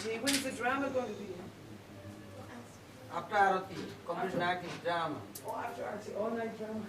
Gee, when is the drama going to be? After Arati, complete night is drama. Oh, after Arati, all night drama.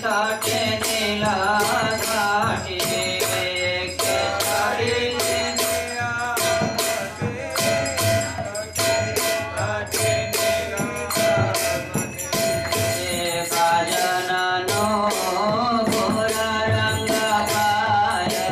तटे नीला घाटी केसरी बाजननो गोरा रंग पाया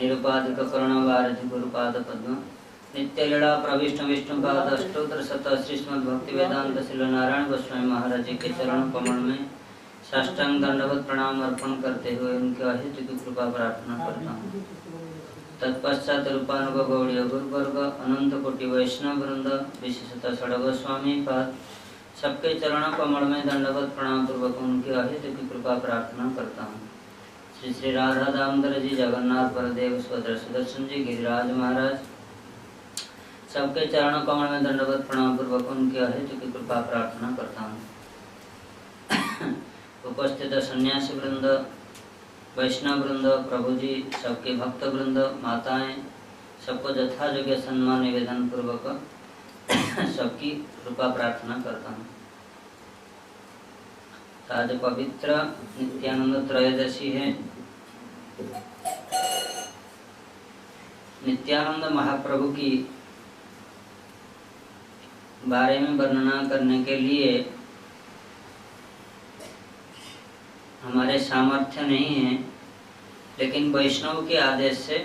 निरुपाधिक करुणावारधि गुरुपाद पद्म नित्य लीला प्रविष्ट विष्णु पाद अष्टोत्तर शत श्रीमद् भक्ति वेदांत श्री नारायण गोस्वामी महाराज जी के चरण कमल में साष्टांग दंडवत प्रणाम अर्पण करते हुए उनके अहित की कृपा प्रार्थना करता हूँ। तत्पश्चात रूपानुग गौड़ीय गुरुवर्ग अनंत कोटि वैष्णव वृंद विशेषतः षड गोस्वामी पाद सबके चरण कमल में दंडवत प्रणाम पूर्वक उनके अहित की कृपा प्रार्थना करता हूँ। श्री श्री राधा दामोदर जी, जगन्नाथ बलदेव सुभद्रा सुदर्शन जी, गिरिराज महाराज सबके चरण कमल में दंडवत प्रणाम पूर्वक उनके अहित की कृपा प्रार्थना करता हूँ। उपस्थित सन्यासी वृंद, वैष्णव वृंद, प्रभु जी, सबके भक्त वृंद, माताएं सबको यथा योग्य सम्मान निवेदन पूर्वक सबकी कृपा प्रार्थना करता हूँ। आज पवित्र नित्यानंद त्रयोदशी है। नित्यानंद महाप्रभु की बारे में वर्णना करने के लिए हमारे सामर्थ्य नहीं है, लेकिन वैष्णव के आदेश से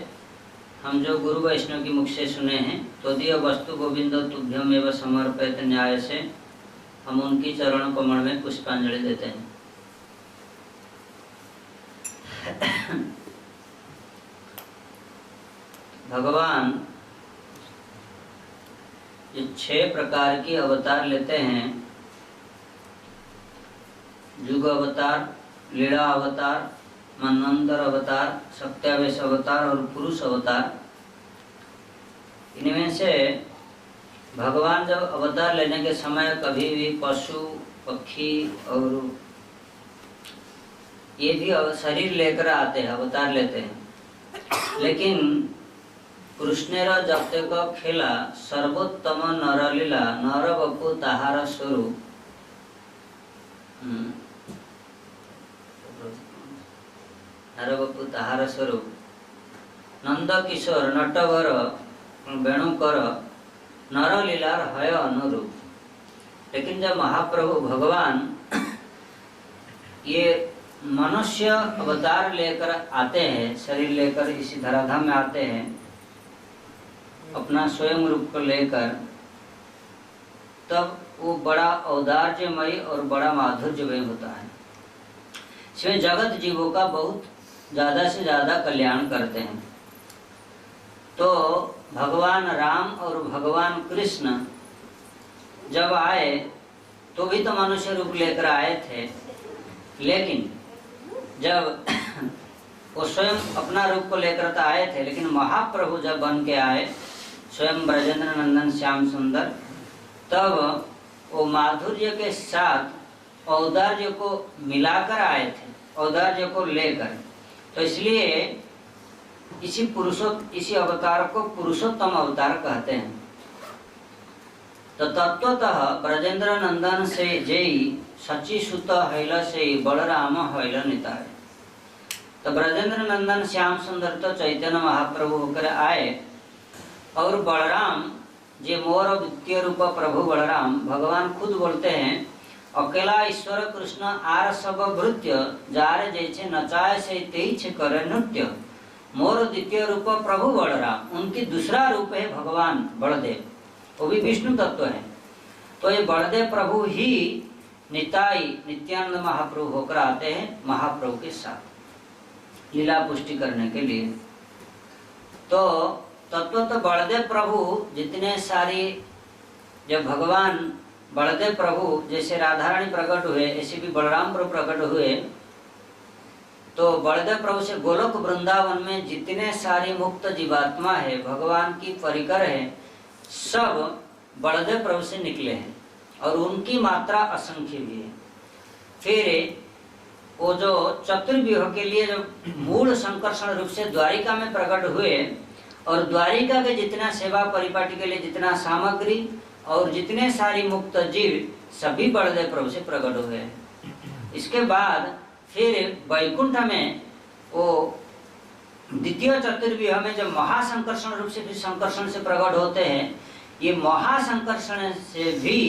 हम जो गुरु वैष्णव की मुख से सुने हैं, त्वदीय वस्तु गोविंदो तुभ्यमेव समर्पित न्याय से हम उनकी चरण कमल में पुष्पांजलि देते हैं। भगवान ये 6 प्रकार की अवतार लेते हैं, युग अवतार, लीला अवतार, मनवंतर अवतार, सत्यावेश अवतार और पुरुष अवतार। इनमें से भगवान जब अवतार लेने के समय कभी भी पशु, पक्षी और ये भी शरीर लेकर आते हैं, अवतार लेते हैं। लेकिन कृष्णेर जब तक खेला सर्वोत्तम नरलीला नर बपु ताहार स्वरूप। नर बपु ताहार स्वरूप नंद किशोर नटवर वेणुकर नरलीलार है अनुरूप। लेकिन जब महाप्रभु भगवान ये मनुष्य अवतार लेकर आते हैं, शरीर लेकर इसी धराधाम में आते हैं, अपना स्वयं रूप को लेकर, तब वो बड़ा औदार्यमयी और बड़ा माधुर्यमय होता है। इसमें जगत जीवों का बहुत ज्यादा से ज्यादा कल्याण करते हैं। तो भगवान राम और भगवान कृष्ण जब आए तो भी तो मनुष्य रूप लेकर आए थे, लेकिन जब वो स्वयं अपना रूप को लेकर तो आए थे, लेकिन महाप्रभु जब बन के आए स्वयं ब्रजेंद्र नंदन श्याम सुंदर, तब वो माधुर्य के साथ औदार्य को मिलाकर आए थे, औदार्य को लेकर। तो इसलिए इसी अवतार को पुरुषोत्तम अवतार कहते हैं। तो तत्वतः ब्रजेंद्र नंदन से जय सची सुत हैल से बलराम हैल निताय। तो ब्रजेंद्र नंदन श्याम सुंदर तो चैतन्य महाप्रभु होकर आए, और बलराम जे मोर द्वितीय रूप प्रभु बलराम, भगवान खुद बोलते हैं अकेला ईश्वर कृष्ण आर सब भृत्य जार जैसे नचाए से तेज करे नृत्य। मोर द्वितीय रूप प्रभु बलराम, उनकी दूसरा रूप है भगवान बलदेव, वो भी विष्णु तत्व है। तो ये बलदेव प्रभु ही निताई नित्यानंद महाप्रभु होकर आते हैं महाप्रभु के साथ लीला पुष्टि करने के लिए। तो तत्व तो बलदेव प्रभु जितने सारी, जब भगवान बलदेव प्रभु जैसे राधा रानी प्रकट हुए, ऐसे भी बलराम प्रभु प्रकट हुए। तो बलदेव प्रभु से गोलोक वृंदावन में जितने सारी मुक्त जीवात्मा है, भगवान की परिकर है, सब बलदेव प्रभु से निकले हैं, और उनकी मात्रा असंख्य भी है। फिर वो जो चतुर्व्यूह के लिए जो मूल संकर्षण रूप से द्वारिका में प्रकट हुए, और द्वारिका के जितना सेवा परिपाटी के लिए जितना सामग्री और जितने सारी मुक्त जीव, सभी बलदेव प्रभु से प्रकट हुए हैं। इसके बाद फिर वैकुंठ में वो द्वितीय चतुर्व्यूह में जब महासंकर्षण रूप से फिर संकर्षण से प्रकट होते हैं, ये महासंकर्षण से भी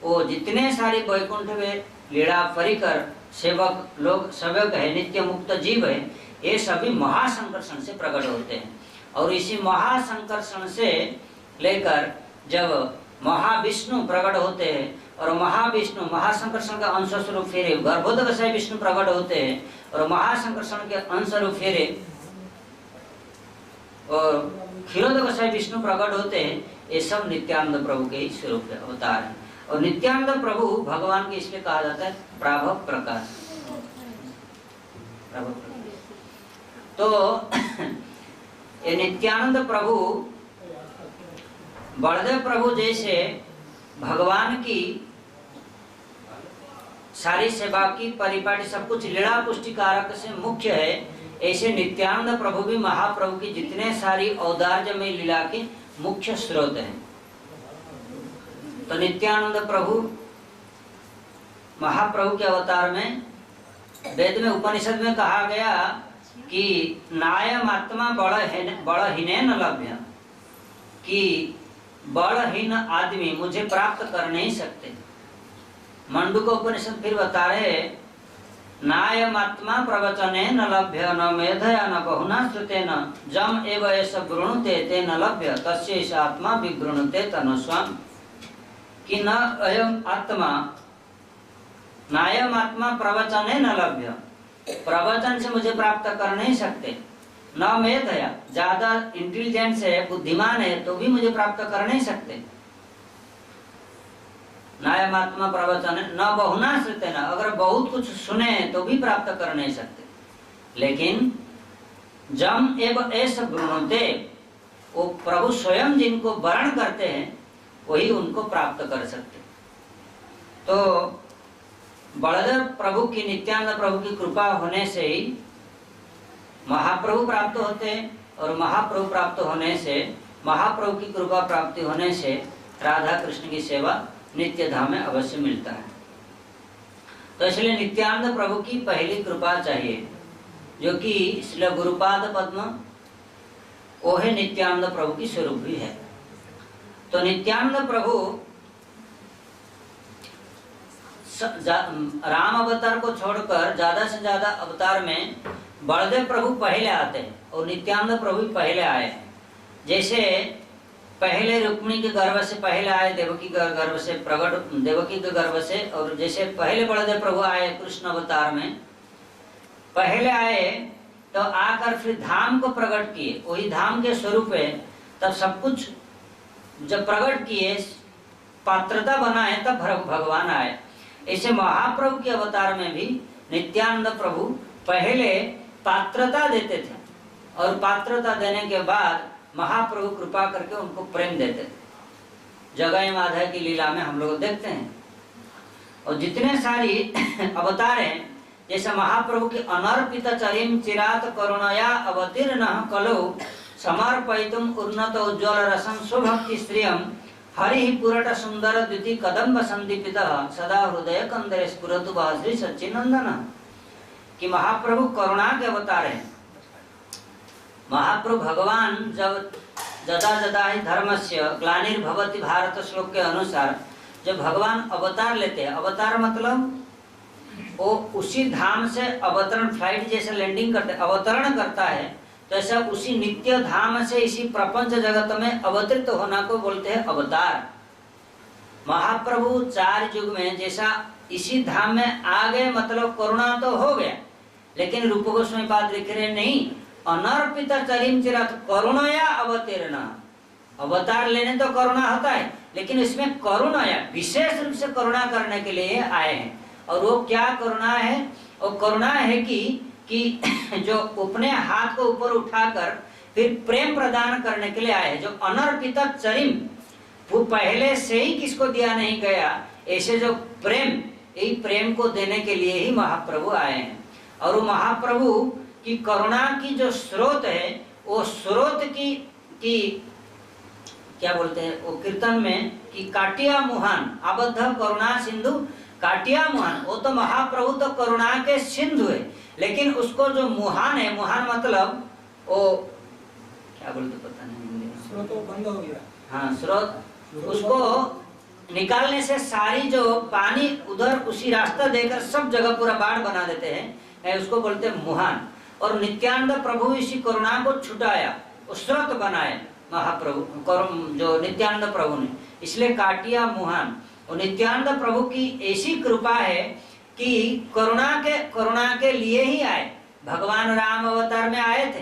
वो जितने सारी वैकुंठ में लीला परिकर सेवक लोग सेवक है, नित्य मुक्त जीव है, ये सभी महासंकर्षण से प्रकट होते हैं। और इसी महासंकर्षण से लेकर जब महाविष्णु प्रकट होते हैं, और महाविष्णु महासंकर्षण का अंश स्वरूप फिर गर्भोदकशय विष्णु प्रकट होते हैं, और महासंकर्षण के अंश रूप फिर और क्षीरोदकशय विष्णु प्रकट होते हैं। ये सब नित्यानंद प्रभु के ही स्वरूप है, अवतार है। और नित्यानंद प्रभु भगवान के इसलिए कहा जाता है प्राभव प्रकाश। तो ये नित्यानंद प्रभु बलदेव प्रभु जैसे भगवान की सारी सेवा की परिपाटी सब कुछ लीला पुष्टि कारक से मुख्य है, ऐसे नित्यानंद प्रभु भी महाप्रभु की जितने सारी औदार्य में लीला के मुख्य स्रोत हैं। तो नित्यानंद प्रभु महाप्रभु के अवतार में वेद में उपनिषद में कहा गया कि नायम आत्मा बड़ हीने न लभ्य, कि बड़हीन आदमी मुझे प्राप्त कर नहीं सकते। मंडूकोपनिषद फिर बता रहे, नायमात्मा प्रवचने न लभ्य न मेधया न बहुना श्रुतेन जम एव एष गृणुते ते न लभ्य तस्यैष आत्मा विगृणुते तनुस्वाम। कि न अयम आत्मा, नायम आत्मा प्रवचने न लभ्य, प्रवचन से मुझे प्राप्त कर नहीं सकते। न मेधया, ज्यादा इंटेलिजेंस है, बुद्धिमान है, तो भी मुझे प्राप्त कर नहीं सकते। नायमात्मा प्रवचन न बहुना श्रुतेन, अगर बहुत कुछ सुने तो भी प्राप्त कर नहीं सकते। लेकिन जम एव एष गृणुते, वो प्रभु स्वयं जिनको वर्ण करते हैं वही उनको प्राप्त कर सकते। तो बलदेव प्रभु की, नित्यानंद प्रभु की कृपा होने से ही महाप्रभु प्राप्त होते हैं, और महाप्रभु प्राप्त होने से, महाप्रभु की कृपा प्राप्ति होने से राधा कृष्ण की सेवा नित्य धाम में अवश्य मिलता है। तो इसलिए नित्यानंद प्रभु की पहली कृपा चाहिए, जो कि इसलिए गुरुपाद पद्म वो है नित्यानंद प्रभु की स्वरूप भी है। तो नित्यानंद प्रभु राम अवतार को छोड़कर ज्यादा से ज्यादा अवतार में बलदेव प्रभु पहले आते हैं और नित्यानंद प्रभु पहले आए। जैसे पहले रुक्मिणी के गर्भ से पहले आए, देवकी के गर्भ से प्रकट, देवकी के गर्भ से, और जैसे पहले बलदेव प्रभु आए कृष्ण अवतार में पहले आए, तो आकर फिर धाम को प्रकट किए, वही धाम के स्वरूप है। तब सब कुछ जब प्रकट किए, पात्रता बनाए, तब भगवान आए। ऐसे महाप्रभु के अवतार में भी नित्यानंद प्रभु पहले पात्रता देते थे, और पात्रता देने के बाद महाप्रभु कृपा करके उनको प्रेम देते थे। जगह माधव की लीला में हम लोग देखते हैं। और जितने सारी अवतार हैं, जैसे महाप्रभु की अनर्पित चरिम चिरात करुणया अवतीर्ण कलौ समर्पयितुम उन्नत उज्ज्वल रसम स्वभक्ति श्रियम हरि पुरट सुंदर द्विति कदम्ब संदीपितः सदा हृदय कंदरे स्फुरतु श्री सच्चिनंदन। कि महाप्रभु करुणा के अवतार हैं। महाप्रभु भगवान जब जदा जदा ही धर्मस्य ग्लानिर्भवति भारत श्लोक के अनुसार जब भगवान अवतार लेते हैं, अवतार मतलब वो उसी धाम से अवतरण, फ्लाइट जैसे लैंडिंग करते अवतरण करता है, तो ऐसा उसी नित्य धाम से इसी प्रपंच जगत में अवतरित होना को बोलते हैं अवतार। महाप्रभु 4 युग में जैसा इसी धाम में आ गए, मतलब करुणा तो हो गया, लेकिन रूप गोस्वामी पाद लिख रहे नहीं, अनर्पित चरिम चिरात करुणया अवतीर्ण। अवतार लेने तो करुणा होता है, लेकिन इसमें करुणया विशेष रूप से करुणा करने के लिए आए हैं। और वो क्या करुणा है? वो करुणा है कि जो अपने हाथ को ऊपर उठाकर फिर प्रेम प्रदान करने के लिए आए हैं। जो अनर्पित चरिम, वो पहले से ही किसको दिया नहीं गया, ऐसे जो प्रेम, यही प्रेम को देने के लिए ही महाप्रभु आए हैं। और वो महाप्रभु की करुणा की जो स्रोत है, वो स्रोत की क्या बोलते हैं वो कीर्तन में कि काटिया मुहान आबद्ध करुणा सिंधु काटिया मुहान, वो तो महाप्रभु तो करुणा के सिंधु है, लेकिन उसको जो मुहान है, मुहान मतलब वो क्या बोलते पता नहीं, स्रोत बंद हो गया। हाँ, स्रोत, उसको निकालने से सारी जो पानी उधर उसी रास्ता देकर सब जगह पूरा बाढ़ बना देते हैं, उसको बोलते हैं मुहान। और नित्यानंद प्रभु इसी करुणा को छुटाया, स्रोत बनाए महाप्रभु, जो नित्यानंद प्रभु ने, इसलिए काटिया मुहान। और नित्यानंद प्रभु की ऐसी कृपा है कि करुणा के लिए ही आए। भगवान राम अवतार में आए थे,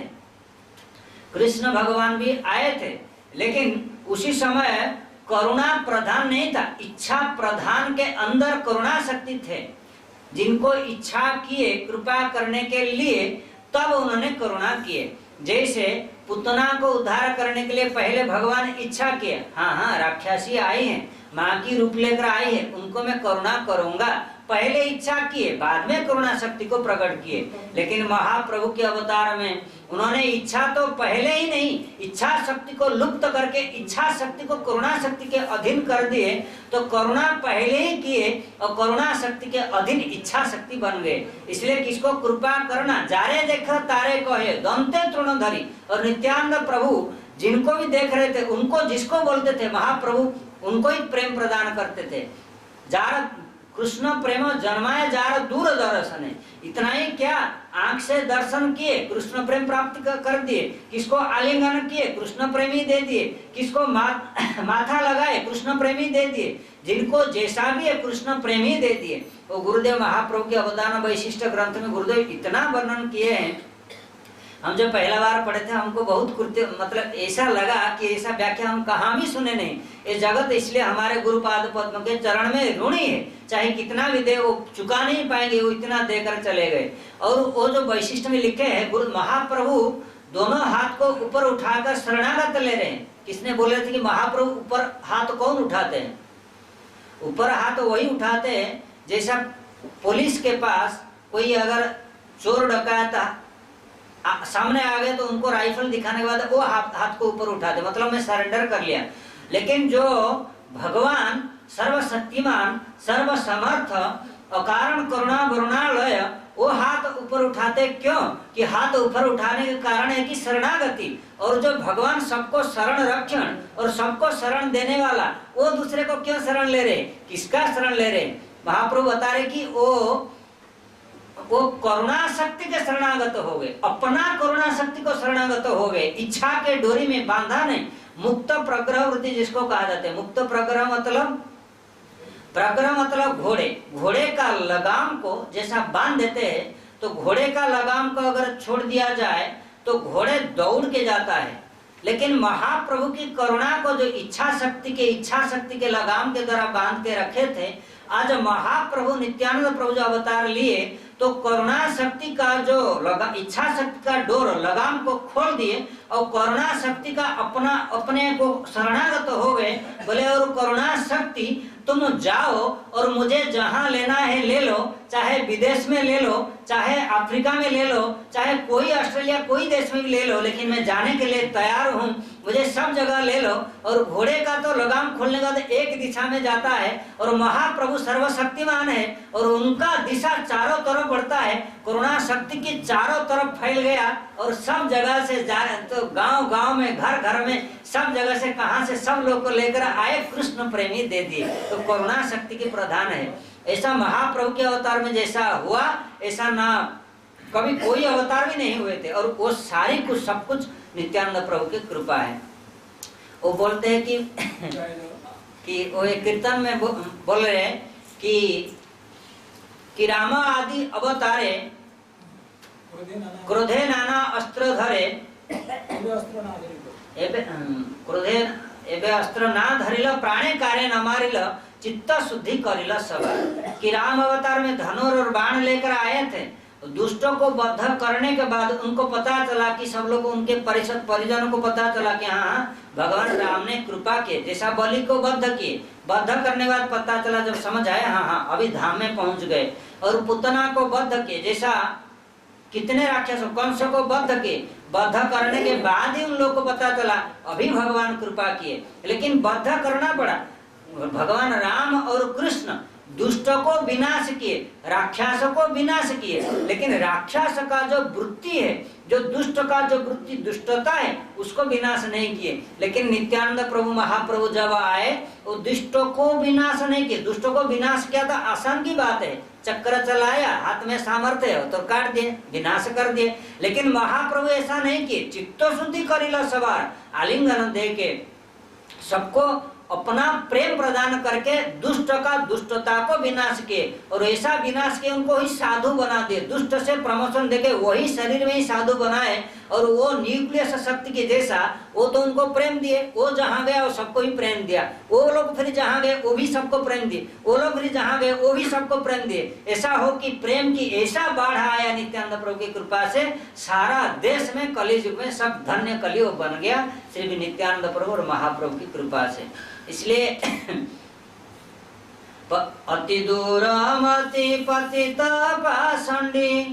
कृष्ण भगवान भी आए थे, लेकिन उसी समय करुणा प्रधान नहीं था, इच्छा प्रधान के अंदर करुणा शक्ति थे। जिनको इच्छा किए कृपा करने के लिए, तब उन्होंने करुणा किए। जैसे पुतना को उद्धार करने के लिए पहले भगवान इच्छा किए, हाँ राक्षसी आई है, माँ की रूप लेकर आई है, उनको मैं करुणा करूंगा, पहले इच्छा किए, बाद में करुणा शक्ति को प्रकट किए। लेकिन महाप्रभु के अवतार में उन्होंने इच्छा तो पहले ही नहीं, इच्छा शक्ति को लुप्त करके इच्छा शक्ति को करुणा शक्ति के अधीन कर दिए। तो करुणा पहले ही किए और करुणा शक्ति के अधीन इच्छा शक्ति बन गए। इसलिए किसको कृपा करना, जारे देख तारे कहे दंते तृणधरी। और नित्यानंद प्रभु जिनको भी देख रहे थे उनको, जिसको बोलते थे महाप्रभु, उनको ही प्रेम प्रदान करते थे। जार कृष्ण प्रेम जन्माए जार दूर दर्शन है, इतना ही क्या, आंख से दर्शन किए कृष्ण प्रेम प्राप्त कर दिए, किसको आलिंगन किए कृष्ण प्रेमी दे दिए, किसको माथा लगाए कृष्ण प्रेमी दे दिए, जिनको जैसा भी है कृष्ण प्रेमी दे दिए। वो गुरुदेव महाप्रभु के अवदान वैशिष्ट ग्रंथ में गुरुदेव इतना वर्णन किए हैं। हम जब पहला बार पढ़े थे हमको बहुत मतलब ऐसा लगा कि ऐसा व्याख्या हम कहाँ भी सुने नहीं। ये जगत इसलिए हमारे गुरुपाद पद्म के चरण में ऋणी है, चाहे कितना भी दे वो चुका नहीं पाएंगे, वो इतना देकर चले गए। और वो जो वैशिष्ट में लिखे हैं, गुरु महाप्रभु दोनों हाथ को ऊपर उठाकर शरणागत ले रहे हैं। किसने बोले थे कि महाप्रभु ऊपर हाथ कौन उठाते हैं? ऊपर हाथ वही उठाते हैं जैसा पुलिस के पास कोई अगर चोर डकायत सामने आ गए तो उनको राइफल दिखाने के बाद वो हाथ को ऊपर उठाते, मतलब मैं सरेंडर कर लिया। लेकिन जो भगवान सर्वशक्तिमान सर्वसमर्थ अकारण करुणा वरुणालय, वो हाथ ऊपर उठाते क्यों? कि हाथ ऊपर उठाने के कारण है कि शरणागति, और जो भगवान सबको शरण रक्षण और सबको शरण देने वाला, वो दूसरे को क्यों शरण ले रहे? किसका शरण ले रहे? महाप्रभु बता रहे कि वो करुणा शक्ति के शरणागत हो गए, अपना करुणा शक्ति को शरणागत हो गए, इच्छा के डोरी में बांधा नहीं। मुक्त प्रग्रह वृत्ति जिसको कहा जाता है, मुक्त प्रग्रह मतलब घोड़े, घोड़े का लगाम को जैसा बांध देते हैं, तो घोड़े का लगाम को अगर छोड़ दिया जाए तो घोड़े दौड़ के जाता है। लेकिन महाप्रभु की करुणा को जो इच्छा शक्ति के लगाम के द्वारा बांध के रखे थे, आज महाप्रभु नित्यानंद प्रभु जो अवतार लिए तो करुणा शक्ति का जो इच्छा शक्ति का डोर लगाम को खोल दिए और करुणा शक्ति का अपने को शरणागत हो गए। बोले और करुणा शक्ति तुम जाओ और मुझे जहां लेना है ले लो, चाहे विदेश में ले लो, चाहे अफ्रीका में ले लो, चाहे कोई ऑस्ट्रेलिया कोई देश में भी ले लो, लेकिन मैं जाने के लिए तैयार हूँ, मुझे सब जगह ले लो। और घोड़े का तो लगाम खोलने का तो एक दिशा में जाता है, और महाप्रभु सर्वशक्तिमान है और उनका दिशा चारों तरफ बढ़ता है, करुणा शक्ति की चारों तरफ फैल गया और सब जगह से जा रहे, तो गांव गांव में घर घर में सब जगह से कहां से सब लोग को लेकर आए, कृष्ण प्रेमी दे दिए। तो करुणा शक्ति के प्रधान है। ऐसा महाप्रभु के अवतार में जैसा हुआ ऐसा ना कभी कोई अवतार भी नहीं हुए थे, और वो सारी कुछ सब कुछ नित्यानंद प्रभु की कृपा है। वो बोलते हैं कि वो एक कीर्तन में बोल रहे हैं कि राम आदि अवतारे क्रोधे नाना अस्त्र धरे, क्रोधे एबे अस्त्र ना धरिल, प्राणे कार्य न मारिल, चित्त शुद्धि करिल सवार। कि राम अवतार में धनुर और बाण लेकर आए थे, दुष्टों को बद्ध करने के बाद उनको पता चला कि सब लोग उनके परिजनों को पता चला कि हाँ भगवान राम ने कृपा की, जैसा बलि को बद्ध किए, बद्ध करने के बाद पता चला, जब समझ आया हाँ अभी धाम में पहुंच गए। और पुतना को बद्ध किए, जैसा कितने राक्षसों कंस को बद्ध किए, बद्ध करने के बाद ही उन लोग को पता चला अभी भगवान कृपा किए, लेकिन बद्ध करना पड़ा। भगवान राम और कृष्ण दुष्ट को विनाश किए, राक्षसों को विनाश किए, लेकिन राक्षस का जो वृत्ति है, जो दुष्ट का जो वृत्ति दुष्टता है, उसको विनाश नहीं किए। लेकिन नित्यानंद प्रभु महाप्रभु जब आए वो दुष्टों को विनाश नहीं किए। दुष्टों को विनाश किया था आसान की बात है, चक्र चलाया, हाथ में सामर्थ्य है तो काट दिए, विनाश कर दिए। लेकिन महाप्रभु ऐसा नहीं किए, चित्त शुद्धि करिला सवार, आलिंगन दे के सबको अपना प्रेम प्रदान करके दुष्ट का दुष्टता को विनाश किए, और ऐसा विनाश के उनको ही साधु बना दिए। दुष्ट से प्रमोशन देके वही शरीर में ही साधु बनाए, और वो न्यूक्लियस शक्ति के जैसा वो तो उनको प्रेम दिए, वो जहाँ गया वो सबको ही प्रेम दिया, वो लोग फिर जहाँ गए वो भी सबको प्रेम दिए, वो लोग फिर जहाँ गए वो भी सबको प्रेम दिए। ऐसा हो कि प्रेम की ऐसा बाढ़ आया नित्यानंद प्रभु की कृपा से, सारा देश में कलियुग में सब धन्य कलियुग बन गया श्री नित्यानंद प्रभु और महाप्रभु की कृपा से। इसलिए अति दूर मति पतित पाषंडी,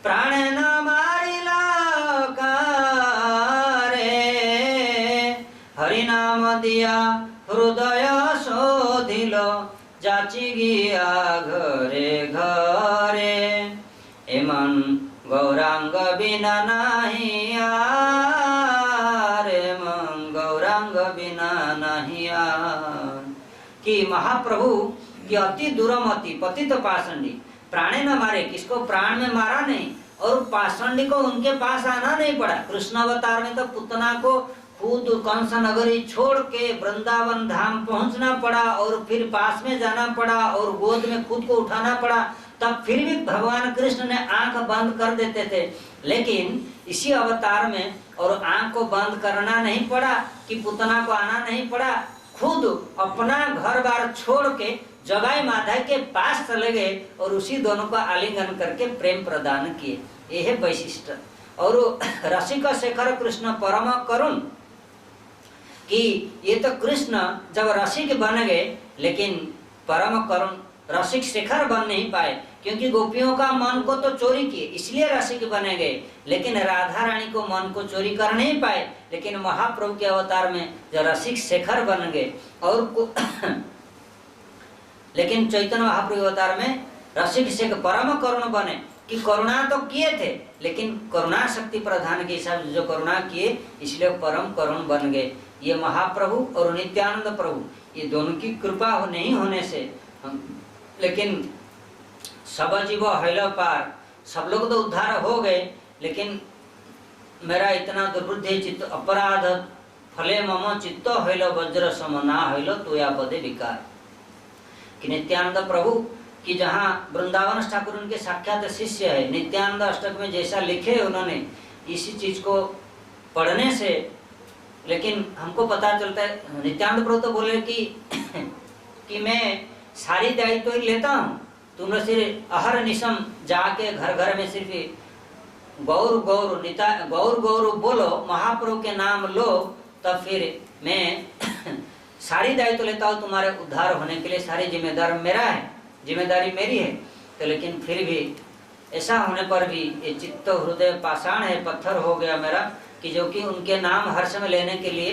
प्राण न मारिला कारे, हरि नाम दिया हृदय शोधिल, जाची गिया घरे घरे, एमन गौरांग बिना नहीं आरे मन बिना नहीं आन। कि महाप्रभु की अति दुरमति पतित पाषंडी प्राणे न मारे, किसको प्राण में मारा नहीं, और पाषंडी को उनके पास आना नहीं पड़ा। कृष्ण अवतार में तो पुतना को खुद कंस नगरी छोड़ के वृंदावन धाम पहुंचना पड़ा, और फिर पास में जाना पड़ा, और गोद में खुद को उठाना पड़ा, तब फिर भी भगवान कृष्ण ने आंख बंद कर देते थे। लेकिन इसी अवतार में और आंख को बंद करना नहीं पड़ा कि पुतना को आना नहीं पड़ा, खुद अपना घर बार छोड़ के जगाई माधव के पास चले गए और उसी दोनों को आलिंगन करके प्रेम प्रदान किए। ये है वैशिष्ट। और रसिक शेखर कृष्ण परम करुण, कि ये तो कृष्ण जब रसिक बन गए लेकिन परम करुण रसिक शेखर बन नहीं पाए, क्योंकि गोपियों का मन को तो चोरी किए इसलिए रसिक बने गए, लेकिन राधा रानी को मन को चोरी कर नहीं पाए। लेकिन महाप्रभु के अवतार में जो रसिक शेखर बन गए, और लेकिन चैतन्य महाप्रभु अवतार में रसिक शेखर परम करुण बने, कि करुणा तो किए थे लेकिन करुणा शक्ति प्रधान के हिसाब से जो करुणा किए इसलिए परम करुण बन गए। ये महाप्रभु और नित्यानंद प्रभु, ये दोनों की कृपा नहीं होने से लेकिन सब जीव हैल पार, सब लोग तो उद्धार हो गए, लेकिन मेरा इतना दुर्बुद्धि चित्त अपराध फले मम चित्त हैल वज्र सम ना हैल तोया पदे विकार। कि नित्यानंद प्रभु कि जहाँ वृंदावन ठाकुर उनके साक्षात शिष्य है, नित्यानंद अष्टक में जैसा लिखे उन्होंने इसी चीज को पढ़ने से, लेकिन हमको पता चलता है नित्यानंद प्रभु तो बोले कि मैं सारी दायित्व ही लेता हूँ, तुम लोग सिर्फ अहर निशम जाके घर घर में सिर्फ गौर गौर निता गौर गौर बोलो, महाप्रभु के नाम लो, तब फिर मैं सारी दायित्व लेता हूँ तुम्हारे उद्धार होने के लिए, सारी जिम्मेदार मेरा है, जिम्मेदारी मेरी है। तो लेकिन फिर भी ऐसा होने पर भी ये चित्त हृदय पाषाण है, पत्थर हो गया मेरा, कि जो कि उनके नाम हर समय लेने के लिए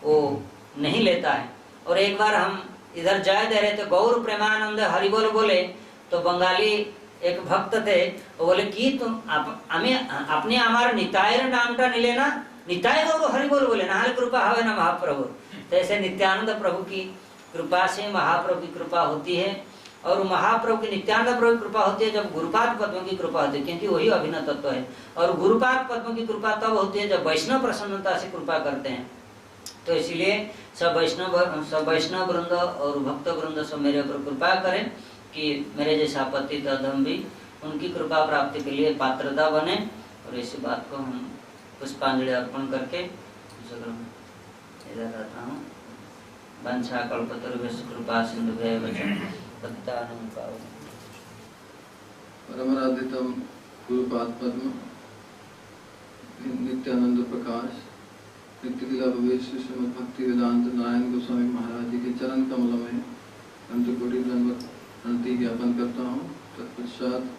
वो नहीं लेता है। और एक बार हम इधर जाए दे रहे थे, गौर प्रेमानंद हरिबोल बोले, तो बंगाली एक भक्त थे, वो बोले कि तुम अपने हमारे नितायर नामटा नहीं लेना, निताय गौर हरिबोल बोले ना, कृपा हवे ना महाप्रभु। तो ऐसे नित्यानंद प्रभु की कृपा से महाप्रभु की कृपा होती है, और महाप्रभु की नित्यानंद प्रभु की कृपा होती है जब गुरुपाद पद्म की कृपा होती है, क्योंकि वही अभिन्न तत्व है। और गुरुपाद पद्म की कृपा तब होती है जब वैष्णव प्रसन्नता से कृपा करते हैं। तो इसीलिए सब वैष्णव वृंद और भक्त वृंद सब मेरे ऊपर कृपा करें कि मेरे जैसा पतित अधम भी उनकी कृपा प्राप्ति के लिए पात्रता बने। और इसी बात को हम पुष्पांजलि अर्पण करके इधर रहता हूँ। वंशा कल्पतरुभ्यश्च कृपा सिंधुभ्यैव च पतितानां पावनेभ्यो परमाराधितम गुरुपाद पद्म नित्यानंद प्रकाश नित्य भवेश श्रीमद् भक्ति वेदांत नारायण गोस्वामी महाराज जी के चरण कमलों में अंतकोटि दंडवत प्रणति ज्ञापन करता हूँ। तत्पश्चात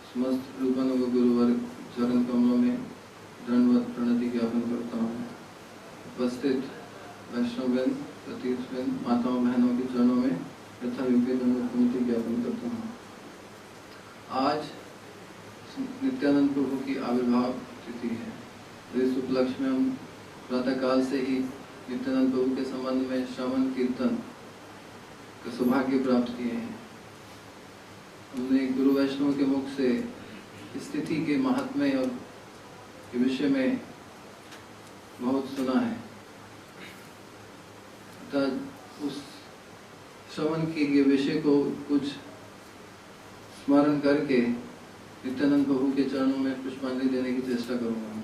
समस्त रूपन व गुरुवर्ग चरण कमलों में दंडवत प्रणति ज्ञापन करता हूँ। उपस्थित वैष्णवगण प्रतीतगण माताओं बहनों के चरणों में यथा योग्य दंडवत प्रणति ज्ञापन करता हूँ। आज नित्यानंद प्रभु की आविर्भाव तिथि है, तो इस उपलक्ष्य में हम प्रातः काल से ही नित्यानंद प्रभु के संबंध में श्रवण कीर्तन का सौभाग्य प्राप्त किए हैं। हमने गुरु वैष्णव के मुख से स्थिति के महात्म्य और के विषय में बहुत सुना है, तथा उस श्रवण के विषय को कुछ स्मरण करके नित्यानंद प्रभु के चरणों में पुष्पांजलि देने की चेष्टा करूंगा।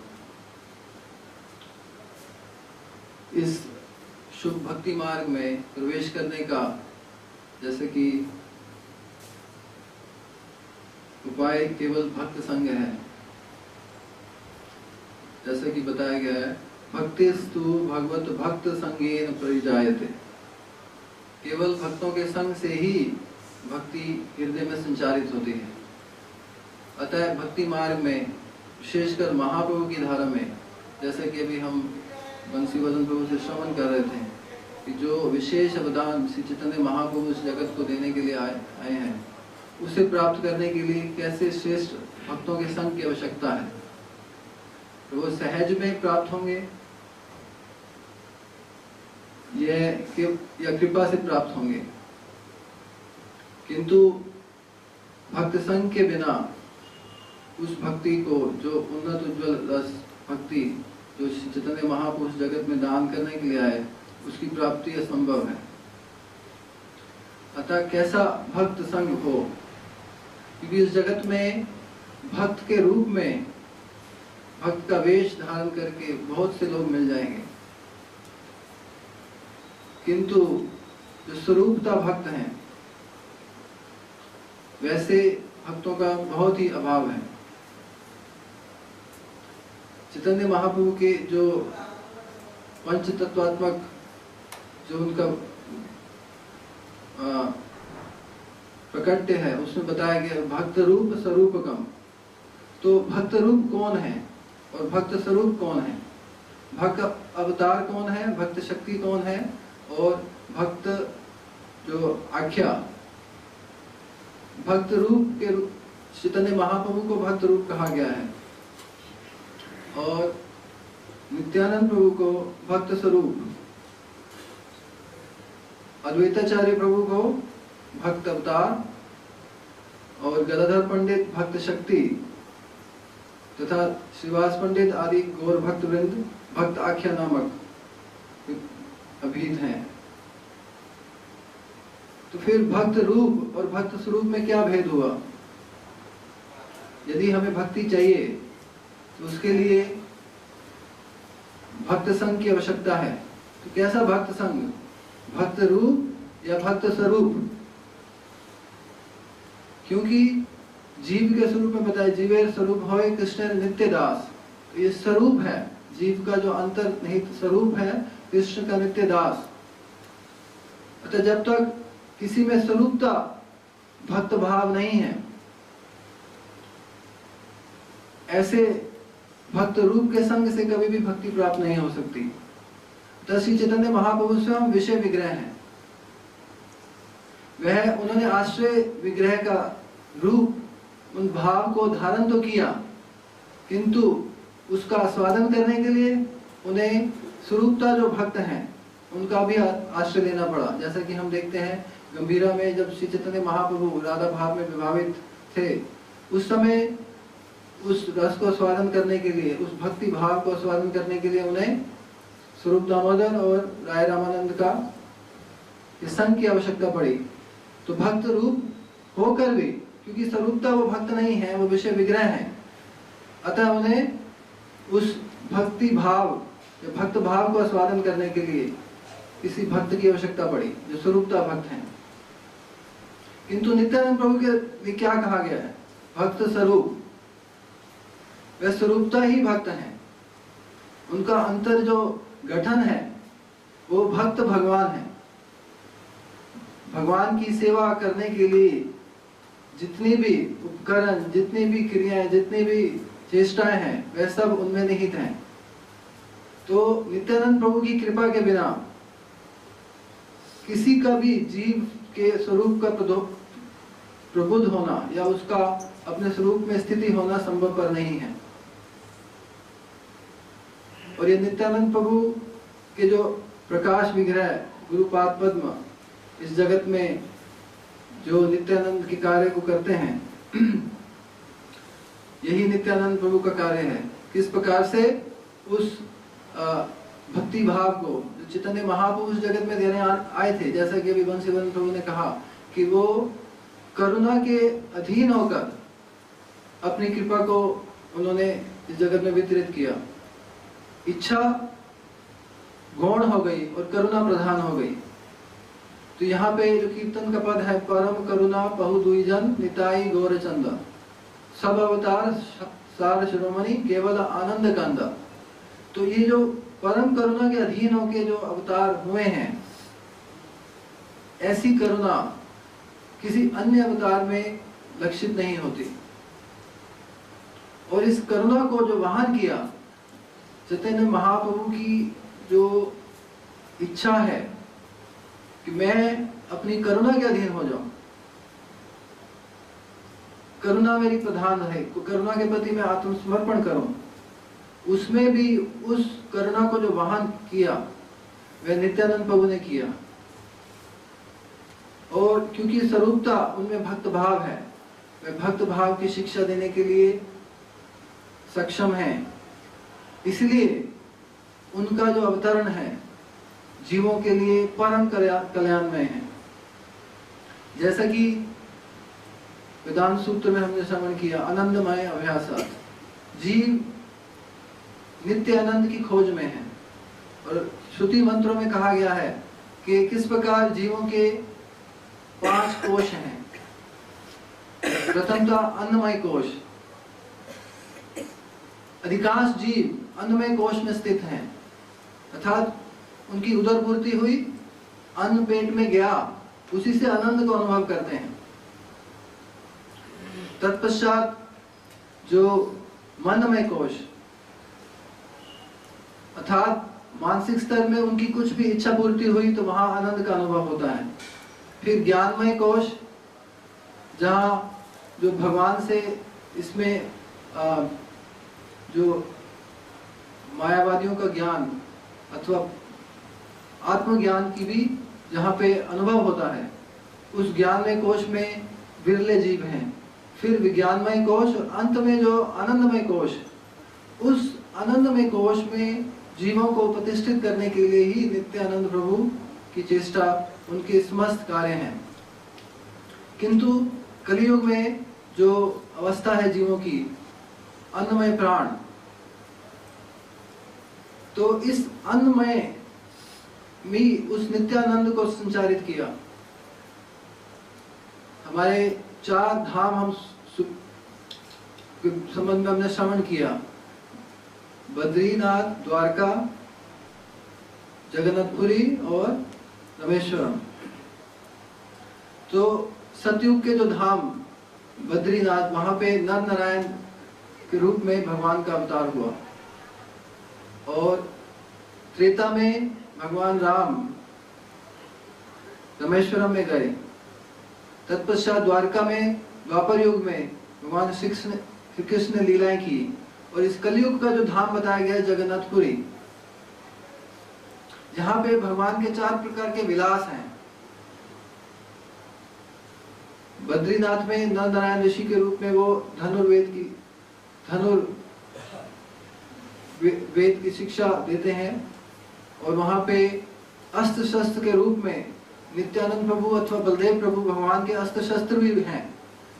इस शुभ भक्ति मार्ग में प्रवेश करने का जैसे कि उपाय केवल भक्त संग है, जैसे कि बताया गया है, भक्तिस्तु भगवत भक्त संगेन परिजायते। केवल भक्तों के संग से ही भक्ति हृदय में संचारित होती है। अतः भक्ति मार्ग में विशेषकर महाप्रभु की धारा में, जैसे कि अभी हम बंसीवदन प्रभु से श्रवण कर रहे थे कि जो विशेष अवदान श्री चैतन्य महाप्रभु इस जगत को देने के लिए आए हैं, उसे प्राप्त करने के लिए कैसे श्रेष्ठ भक्तों के संग की आवश्यकता है। तो वो सहज में प्राप्त होंगे या कृपा से प्राप्त होंगे। किंतु भक्त संग के बिना उस भक्ति को, जो उन्नत उज्ज्वल रस भक्ति जो चैतन्य महापुरुष जगत में दान करने के लिए आए, उसकी प्राप्ति असंभव है। अतः कैसा भक्त संग हो, क्योंकि इस जगत में भक्त के रूप में, भक्त का वेश धारण करके बहुत से लोग मिल जाएंगे, किंतु जो स्वरूपता भक्त हैं वैसे भक्तों का बहुत ही अभाव है। चैतन्य महाप्रभु के जो पंच तत्वात्मक जो उनका प्रकट्य है, उसमें बताया गया भक्त रूप स्वरूपकम। तो भक्त रूप कौन है और भक्त स्वरूप कौन है, भक्त अवतार कौन है, भक्त शक्ति कौन है, और भक्त जो आख्या, भक्त रूप के चैतन्य महाप्रभु को भक्त रूप कहा गया है, और नित्यानंद प्रभु को भक्त स्वरूप, अद्वैताचार्य प्रभु को भक्त अवतार, और गदाधर पंडित भक्त शक्ति, तथा श्रीवास पंडित आदि गौर भक्त वृंद भक्त आख्या नामक अभिहित हैं। तो फिर भक्त रूप और भक्त स्वरूप में क्या भेद हुआ? यदि हमें भक्ति चाहिए तो उसके लिए भक्त संग की आवश्यकता है। तो कैसा भक्त संग, भक्त रूप या भक्त स्वरूप? क्योंकि जीव के स्वरूप में बताया, जीवेर स्वरूप होय कृष्ण नित्य दास। तो ये स्वरूप है, जीव का जो अंतर्निहित स्वरूप है कृष्ण का नित्य दास। अतः जब तक किसी में स्वरूपता भक्त भाव नहीं है, ऐसे भक्त रूप के संग से कभी भी भक्ति प्राप्त नहीं हो सकती। तो श्री चैतन्य महाप्रभु स्वयं विषय विग्रह हैं। वह उन्होंने आश्रय विग्रह का रूप, उन भाव को धारण तो किया, किंतु उसका आस्वादन करने के लिए उन्हें स्वरूपता जो भक्त हैं उनका भी आश्रय लेना पड़ा। जैसा कि हम देखते हैं गंभीरा में जब श्री चैतन्य महाप्रभु राधा भाव में विभावित थे, उस समय उस रस को स्वादन करने के लिए, उस भक्ति भाव को स्वादन करने के लिए उन्हें स्वरूप दामोदर और राय रामानंद का संग की आवश्यकता पड़ी। तो भक्त रूप होकर भी, क्योंकि स्वरूपता वो भक्त नहीं है, वो विषय विग्रह है, अतः उन्हें उस भक्ति भाव या भक्त भाव को स्वादन करने के लिए किसी भक्त की आवश्यकता पड़ी जो स्वरूपता भक्त हैं। किंतु नित्यानंद प्रभु के लिए क्या कहा गया है? भक्त स्वरूप। वे स्वरूपता ही भक्त हैं। उनका अंतर जो गठन है वो भक्त भगवान है। भगवान की सेवा करने के लिए जितनी भी उपकरण, जितनी भी क्रियाएं, जितनी भी चेष्टाएं हैं, वे सब उनमें निहित हैं। तो नित्यानंद प्रभु की कृपा के बिना किसी का भी जीव के स्वरूप का प्रबुद्ध होना या उसका अपने स्वरूप में स्थिति होना संभवपर नहीं है। और ये नित्यानंद प्रभु के जो प्रकाश विग्रह गुरुपाद पद्म इस जगत में जो नित्यानंद के कार्य को करते हैं, यही नित्यानंद प्रभु का कार्य है। किस प्रकार से उस भक्ति भाव को जो चैतन्य महापुरुष जगत में देने आए थे, जैसा कि अभी बंसीवन प्रभु ने कहा कि वो करुणा के अधीन होकर अपनी कृपा को उन्होंने इस जगत में वितरित किया। इच्छा गौण हो गई और करुणा प्रधान हो गई। तो यहाँ पे जो कीर्तन का पद है, परम करुणा पहु दुईजन निताई गौर चंदा, सब अवतार सार शिरोमणि केवल आनंद कंदा। तो ये जो परम करुणा के अधीन होके जो अवतार हुए हैं, ऐसी करुणा किसी अन्य अवतार में लक्षित नहीं होती। और इस करुणा को जो वहन किया, चैतन्य महाप्रभु की जो इच्छा है कि मैं अपनी करुणा के अधीन हो जाऊं, करुणा मेरी प्रधान रहे, करुणा के प्रति मैं आत्मसमर्पण करूं, उसमें भी उस करुणा को जो वहन किया वह नित्यानंद प्रभु ने किया। और क्योंकि स्वरूपता उनमें भक्त भाव है, वे भक्त भाव की शिक्षा देने के लिए सक्षम हैं, इसलिए उनका जो अवतरण है जीवों के लिए परम कल्याणमय है। जैसा कि वेदांत सूत्र में हमने श्रवण किया, आनंदमय अभ्यासात्, जीव नित्य आनंद की खोज में है। और श्रुति मंत्रों में कहा गया है कि किस प्रकार जीवों के 5 कोश हैं। प्रथमतः अन्नमय कोश, अधिकांश जीव अन्नमय कोश में स्थित हैं, अर्थात उनकी उदर पूर्ति हुई, अन्न पेट में गया, उसी से आनंद को अनुभव करते हैं। तत्पश्चात जो मनमय कोश, अर्थात मानसिक स्तर में उनकी कुछ भी इच्छा पूर्ति हुई तो वहां आनंद का अनुभव होता है। फिर ज्ञानमय कोश, जहां जो भगवान से इसमें जो मायावादियों का ज्ञान अथवा आत्मज्ञान की भी जहाँ पे अनुभव होता है, उस ज्ञानमय कोश में विरले जीव हैं। फिर विज्ञानमय कोश और अंत में जो आनंदमय कोश, उस आनंदमय कोश में जीवों को प्रतिष्ठित करने के लिए ही नित्यानंद प्रभु की चेष्टा, उनके समस्त कार्य हैं। किंतु कलियुग में जो अवस्था है जीवों की, अन्नमय प्राण, तो इस अन्नमय में उस नित्यानंद को संचारित किया। हमारे 4 धाम हम संबंध में हमने श्रवण किया, बद्रीनाथ, द्वारका, जगन्नाथपुरी और रामेश्वरम। तो सतयुग के जो धाम बद्रीनाथ, वहां पे नर नारायण के रूप में भगवान का अवतार हुआ, और त्रेता में भगवान राम रामेश्वरम में गए। तत्पश्चात द्वारका में द्वापर युग में भगवान श्री कृष्ण ने लीलाएं की। और इस कलयुग का जो धाम बताया गया है जगन्नाथपुरी, जहां पे भगवान के 4 प्रकार के विलास हैं। बद्रीनाथ में नर नारायण ऋषि के रूप में वो धनुर्वेद की शिक्षा देते हैं, और वहां पे अस्त्र शस्त्र के रूप में नित्यानंद प्रभु अथवा बलदेव प्रभु भगवान के अस्त्र शस्त्र भी हैं।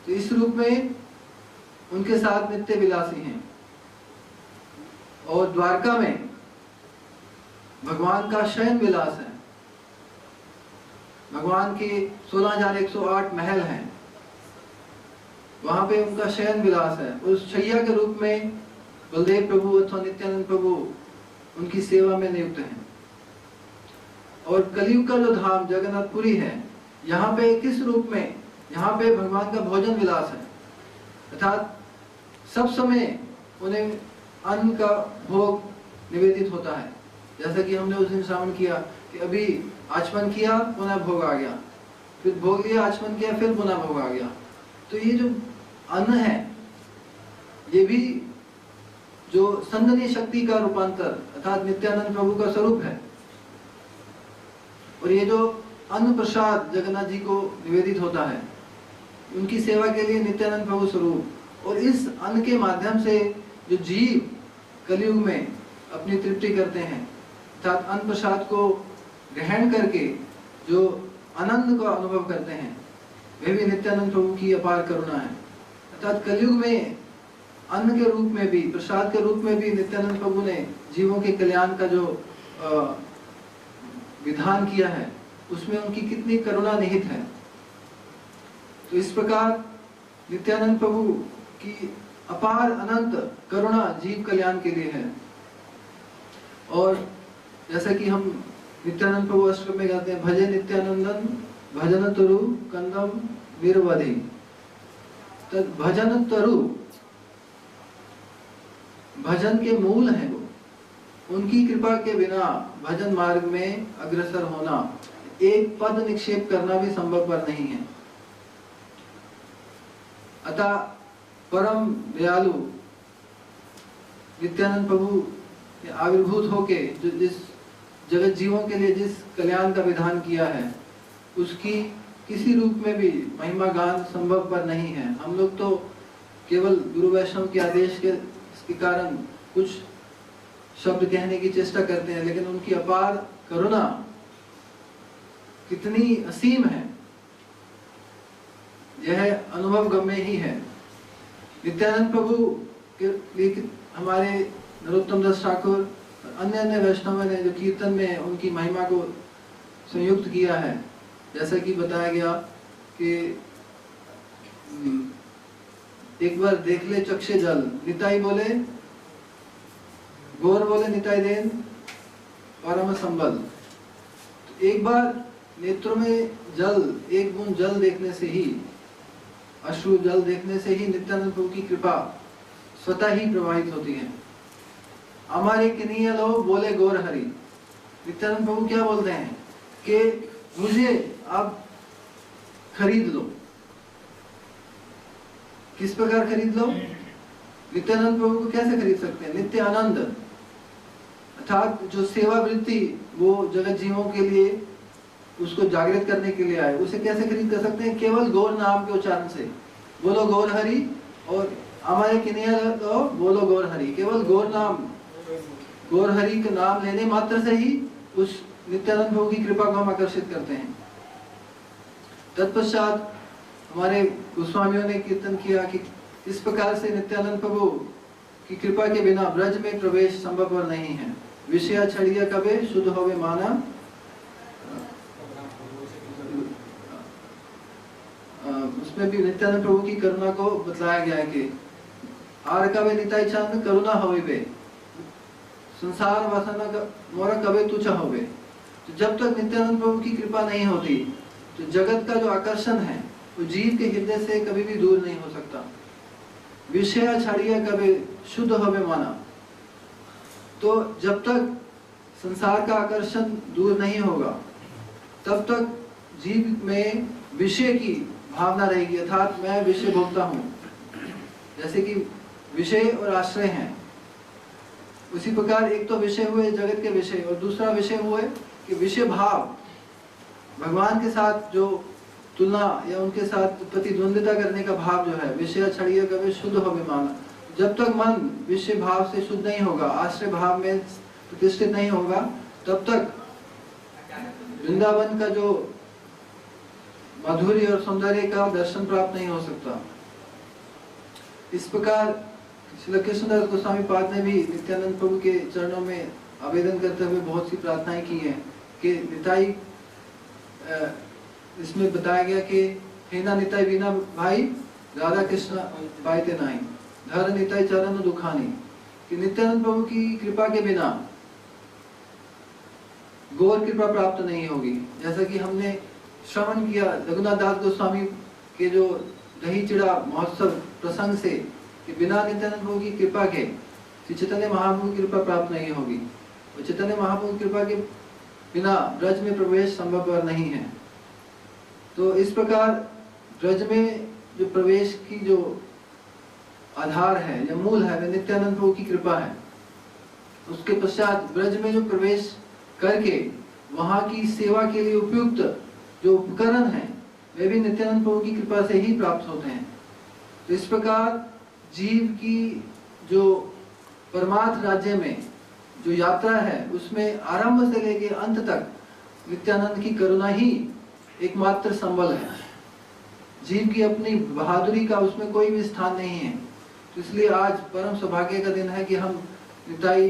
तो इस रूप में उनके साथ नित्य विलासी हैं। और द्वारका में भगवान का शयन विलास है। भगवान के 16,108 महल हैं, वहां पे उनका शयन विलास है। उस शैया के रूप में बलदेव प्रभु अथवा नित्यानंद प्रभु उनकी सेवा में नियुक्त हैं। और कलयुग का जो धाम जगन्नाथपुरी है, यहाँ पे किस रूप में, यहाँ पे भगवान का भोजन विलास है, अर्थात सब समय उन्हें अन्न का भोग निवेदित होता है। जैसा कि हमने उस दिन श्रवण किया कि अभी आचमन किया, पुनः भोग आ गया, फिर भोग लिया, आचमन किया, फिर पुनः भोग आ गया। तो ये जो अन्न है, ये भी जो संदनी शक्ति का रूपांतर अर्थात नित्यानंद प्रभु का स्वरूप है। और ये जो अन्न प्रसाद जगन्नाथ जी को निवेदित होता है, उनकी सेवा के लिए नित्यानंद प्रभु स्वरूप। और इस अन्न के माध्यम से जो जीव कलयुग में अपनी तृप्ति करते हैं, अर्थात अन्न प्रसाद को ग्रहण करके जो आनंद का अनुभव करते हैं, वे भी नित्यानंद प्रभु की अपार करुणा है। अर्थात कलयुग में अन्न के रूप में भी, प्रसाद के रूप में भी नित्यानंद प्रभु ने जीवों के कल्याण का जो विधान किया है, उसमें उनकी कितनी करुणा निहित है। तो इस प्रकार नित्यानंद प्रभु की अपार अनंत करुणा जीव कल्याण के लिए है। और जैसा कि हम नित्यानंद प्रभु अष्टकम में गाते हैं, भजे नित्यानंदन भजन तरु कंदम वीरवधि। तो भजन तरु भजन के मूल है वो, उनकी कृपा के बिना भजन मार्ग में अग्रसर होना, एक पद निक्षेप करना भी संभवपर नहीं है। अतः परम दयालु नित्यानंद प्रभु आविर्भूत होके जो जिस जगत जीवों के लिए जिस कल्याण का विधान किया है उसकी किसी रूप में भी महिमा गान संभव पर नहीं है। हम लोग तो केवल गुरु वैष्णव के आदेश के कारण कुछ शब्द कहने की चेष्टा करते हैं, लेकिन उनकी अपार करुणा कितनी असीम है यह अनुभव गम्य ही है। नित्यानंद प्रभु के लिए हमारे नरोत्तम दास ठाकुर और अन्य अन्य वैष्णव ने जो कीर्तन में उनकी महिमा को संयुक्त किया है, जैसा कि बताया गया कि एक बार देख ले चक्षे जल, निताई बोले गौर बोले निताई देन परम संबल। तो एक बार नेत्रों में जल, एक बूंद जल देखने से ही, अश्रु जल देखने से ही नित्यानंद प्रभु की कृपा स्वतः ही प्रवाहित होती है। हमारे किनिया लो बोले गौर हरि। नित्यानंद प्रभु क्या बोलते हैं कि मुझे आप खरीद लो। किस प्रकार खरीद लो? नित्यानंद प्रभु को कैसे खरीद सकते हैं? नित्य आनंद अर्थात जो सेवा वृत्ति वो जगत जीवों के लिए उसको जागृत करने के लिए आए, उसे कैसे खरीद कर सकते हैं? केवल गौर नाम के उच्चारण से। बोलो गौर हरि और हमारे किनिया लो बोलो गौर हरि। केवल गौर नाम, गौर हरि का नाम लेने मात्र से ही उस नित्यानंद प्रभु की कृपा को हम आकर्षित करते हैं। तत्पश्चात हमारे गोस्वामियों ने कीर्तन किया कि इस प्रकार से नित्यानंद प्रभु की कृपा के बिना ब्रज में प्रवेश संभव नहीं है। विषय छड़िया कबे शुद्ध होवे माना। उसमें भी नित्यानंद प्रभु की करुणा को बतलाया गया है कि आर कबे निताई चंद करुणा होवे बे, संसार वासना मोरा कबे तुझा होवे। तो जब तक नित्यानंद प्रभु की कृपा नहीं होती तो जगत का जो आकर्षण है वो जीव के हृदय से कभी भी दूर नहीं हो सकता। विषय छड़िया कभी शुद्ध होवे माना। तो जब तक संसार का आकर्षण दूर नहीं होगा तब तक जीव में विषय की भावना रहेगी, अर्थात मैं विषय भोगता हूँ। जैसे कि विषय और आश्रय हैं, उसी प्रकार एक तो विषय हुए जगत के विषय और दूसरा विषय हुए कि विषय भाव, भगवान के साथ जो तुलना या उनके साथ प्रतिद्वंदिता करने का भाव जो है, विषय छड़िया कभी शुद्ध होवे माना। जब तक मन विषय भाव से शुद्ध नहीं होगा, आश्रय भाव में प्रतिष्ठित नहीं होगा, तब तक वृंदावन का जो माधुर्य और सौंदर्य का दर्शन प्राप्त नहीं हो सकता। इस प्रकार श्री कृष्णदास गोस्वामी पाद ने भी नित्यानंद प्रभु के चरणों में आवेदन करते हुए बहुत सी प्रार्थनाएं की हैं कि निताई, इसमें बताया गया कि हे ना निताई बिना भाई राधा कृष्ण पाइते नहीं, धर निताई चरण दुखानी। कि नित्यानंद प्रभु की कृपा के बिना गौर कृपा प्राप्त नहीं होगी। जैसा कि हमने श्रवण किया रघुनाथ दास गोस्वामी के जो दही चिड़ा महोत्सव प्रसंग से कि बिना नित्यानंद प्रभु की कृपा के श्री चैतन्य महाप्रभु की कृपा प्राप्त नहीं होगी और चैतन्य महाप्रभु की कृपा के बिना ब्रज में प्रवेश संभव नहीं है। तो इस प्रकार ब्रज में जो प्रवेश की जो आधार है या मूल है वह नित्यानंद प्रभु की कृपा है। उसके पश्चात ब्रज में जो प्रवेश करके वहां की सेवा के लिए उपयुक्त जो उपकरण है वे भी नित्यानंद प्रभु की कृपा से ही प्राप्त होते हैं। तो इस प्रकार जीव की जो परमार्थ राज्य में जो यात्रा है उसमें आरंभ से लेकर अंत तक नित्यानंद की करुणा ही एकमात्र संबल है। जीव की अपनी बहादुरी का उसमें कोई भी स्थान नहीं है। तो इसलिए आज परम सौभाग्य का दिन है कि हम निताई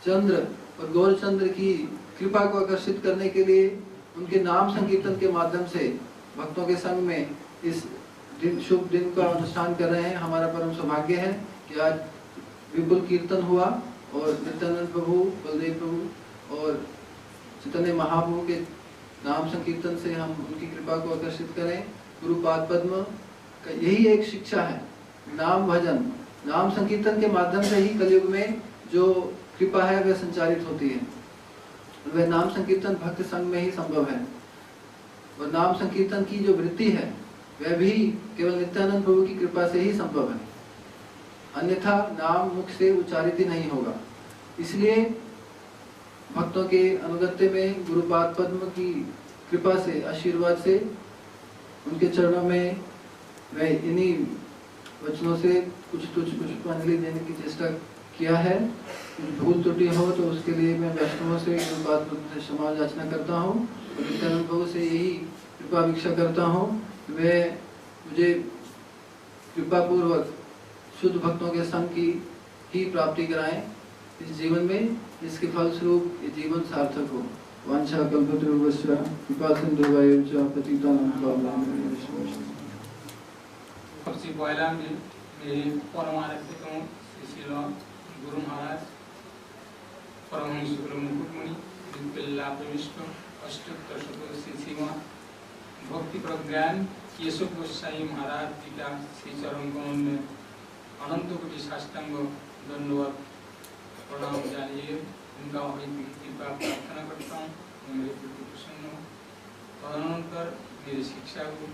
चंद्र और गौरचंद्र की कृपा को आकर्षित करने के लिए उनके नाम संकीर्तन के माध्यम से भक्तों के संग में इस शुभ दिन का अनुष्ठान कर रहे हैं। हमारा परम सौभाग्य है कि आज विपुल कीर्तन हुआ और नित्यानंद प्रभु, बलदेव प्रभु और चैतन्य महाप्रभु के नाम संकीर्तन से हम उनकी कृपा को आकर्षित करें। गुरुपाद पद्म का यही एक शिक्षा है, नाम भजन, नाम संकीर्तन के माध्यम से ही कलयुग में जो कृपा है वह संचारित होती है। वह नाम संकीर्तन भक्त संग में ही संभव है और नाम संकीर्तन की जो वृत्ति है वह भी केवल नित्यानंद प्रभु की कृपा से ही संभव है, अन्यथा नाम मुख से उच्चारित ही नहीं होगा। इसलिए भक्तों के अनुगत्य में गुरुपाद पद्म की कृपा से, आशीर्वाद से, उनके चरणों में मैं इन्हीं वचनों से कुछ पुष्पांजलि देने की चेष्टा किया है। भूल त्रुटि हो तो उसके लिए मैं वैष्णवों से, गुरुपाद पद्म से क्षमा याचना करता हूँ और नित्यानंद प्रभु से यही कृपा भिक्षा करता हूँ कि मुझे कृपा पूर्वक शुद्ध भक्तों के संग की ही प्राप्ति कराएं इस जीवन में, जिसके फलस्वरूप ये जीवन सार्थक हो। वांछा कल्पतरुभ्यश्च कृपा सिन्धुभ्यैव च पतितानां पावनानां। सबसे पहला मेरे परम आराध्य श्री गुरु महाराज परमहंस शुक्ल मुकुटमणि नित्य प्रविष्ट अष्टोत्तर शतकोटि सीमा भक्ति प्रज्ञान केशव गोस्वामी महाराज जी का श्री चरण कमल में अनंत कोटि साष्टांग दंडवत प्रणाम जानिए। उनका कृपा प्रार्थना करता हूँ, मेरे प्रति प्रसन्न हो। तदनंतर मेरे शिक्षा को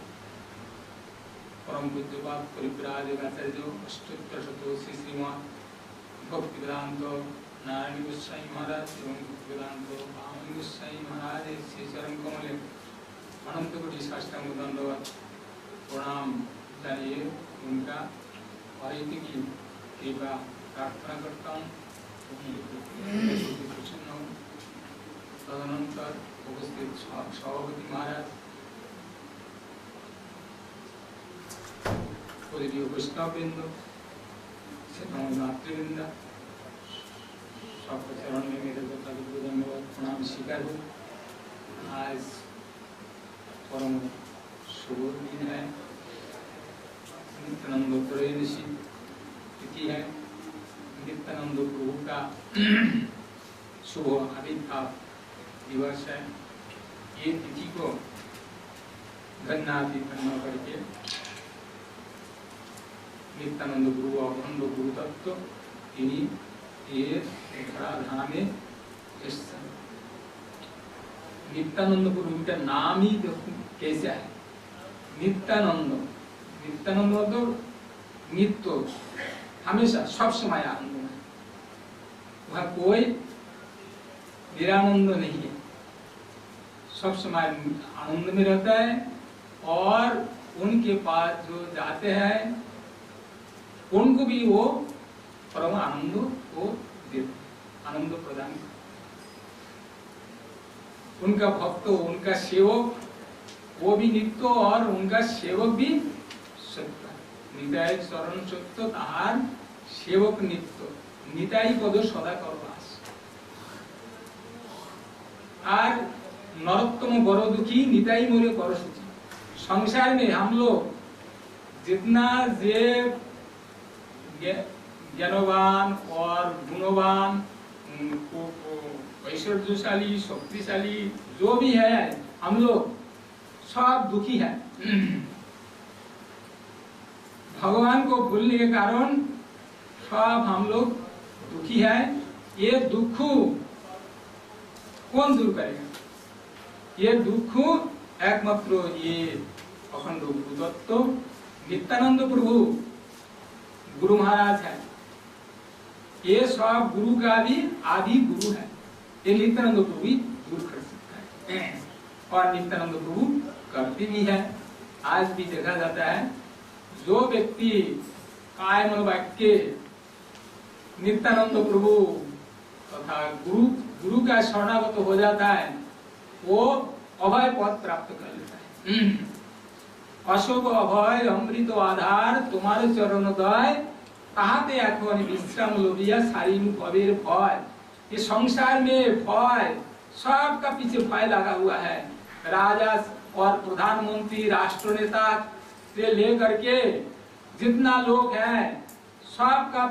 परम पूज्यपाद परिव्राज आचार्य अष्टोत्तर शतकोटि श्रीमान भक्ति वेदांत नारायण गोस्वामी महाराज एवं भक्ति वेदांत वामन गोस्वामी महाराज श्री चरण कमले अनंत कोटि साष्टांग दंडवत प्रणाम जानिए। उनका की कृपा प्रार्थना करता हूँ, प्रसन्न हूँ। तदनंतर उपस्थित सभापति महाराज, पूज्य वैष्णववृंद, मातृवृंद, सबके चरण में मेरे धन्यवाद प्रणाम स्वीकार हो। आज परम शुभ दिन है, नित्यानंद त्रयोदशी तिथि है। नित्यानंद प्रभु का शुभ आविर्भाव दिवस है। ये तिथि को गन्नादि गणना करके नित्यानंद गुरु अखंड गुरु तत्व इन्हीं ये धराधाम में नित्यानंद गुरु का नाम ही देखो कैसा है। नित्यानंद, नित्यानंद मतलब नित्य, हमेशा सब समय आनंद में, वह कोई निरानंद नहीं है, सब समय आनंद में रहता है। और उनके पास जो जाते हैं उनको भी वो परम आनंद को देते, आनंद प्रदान करते। उनका भक्त, उनका सेवक वो भी नित्य और उनका सेवक भी सत्य। निताय शरण सत्य ताहार सेवक नित्य, निताई पद सदा करवास। আর नरोत्तम बड़ो दुखी निताई मोरे कर सूची। संसार में हम लोग जितना जे ज्ञानवान और गुणवान, ऐश्वर्यशाली, शक्तिशाली जो भी है, हम लोग सब दुखी है। भगवान को भूलने के कारण सब हम लोग दुखी है। ये दुख कौन दूर करेगा? ये दुख एकमात्र ये अखंड गुरु तत्व नित्यानंद प्रभु गुरु महाराज है। ये सब गुरु का भी आदि गुरु है। ये नित्यानंद प्रभु भी दूर कर सकता है और नित्यानंद प्रभु करते भी है। आज भी देखा जाता है, जो व्यक्ति काय मन वाक्य नित्यानंद प्रभु तथा गुरु का शरणागत हो जाता है, वो अभय पद प्राप्त कर लेता है। अशोक अभय अमृत आधार तुम्हारे चरण दय, ताहाते এখন विश्राम लोभिया सारिनु भवेर भय। ये संसार में भय, सबका पीछे भय लगा हुआ है। राजा और प्रधानमंत्री, राष्ट्र नेता से लेकर के जितना लोग हैं, सबका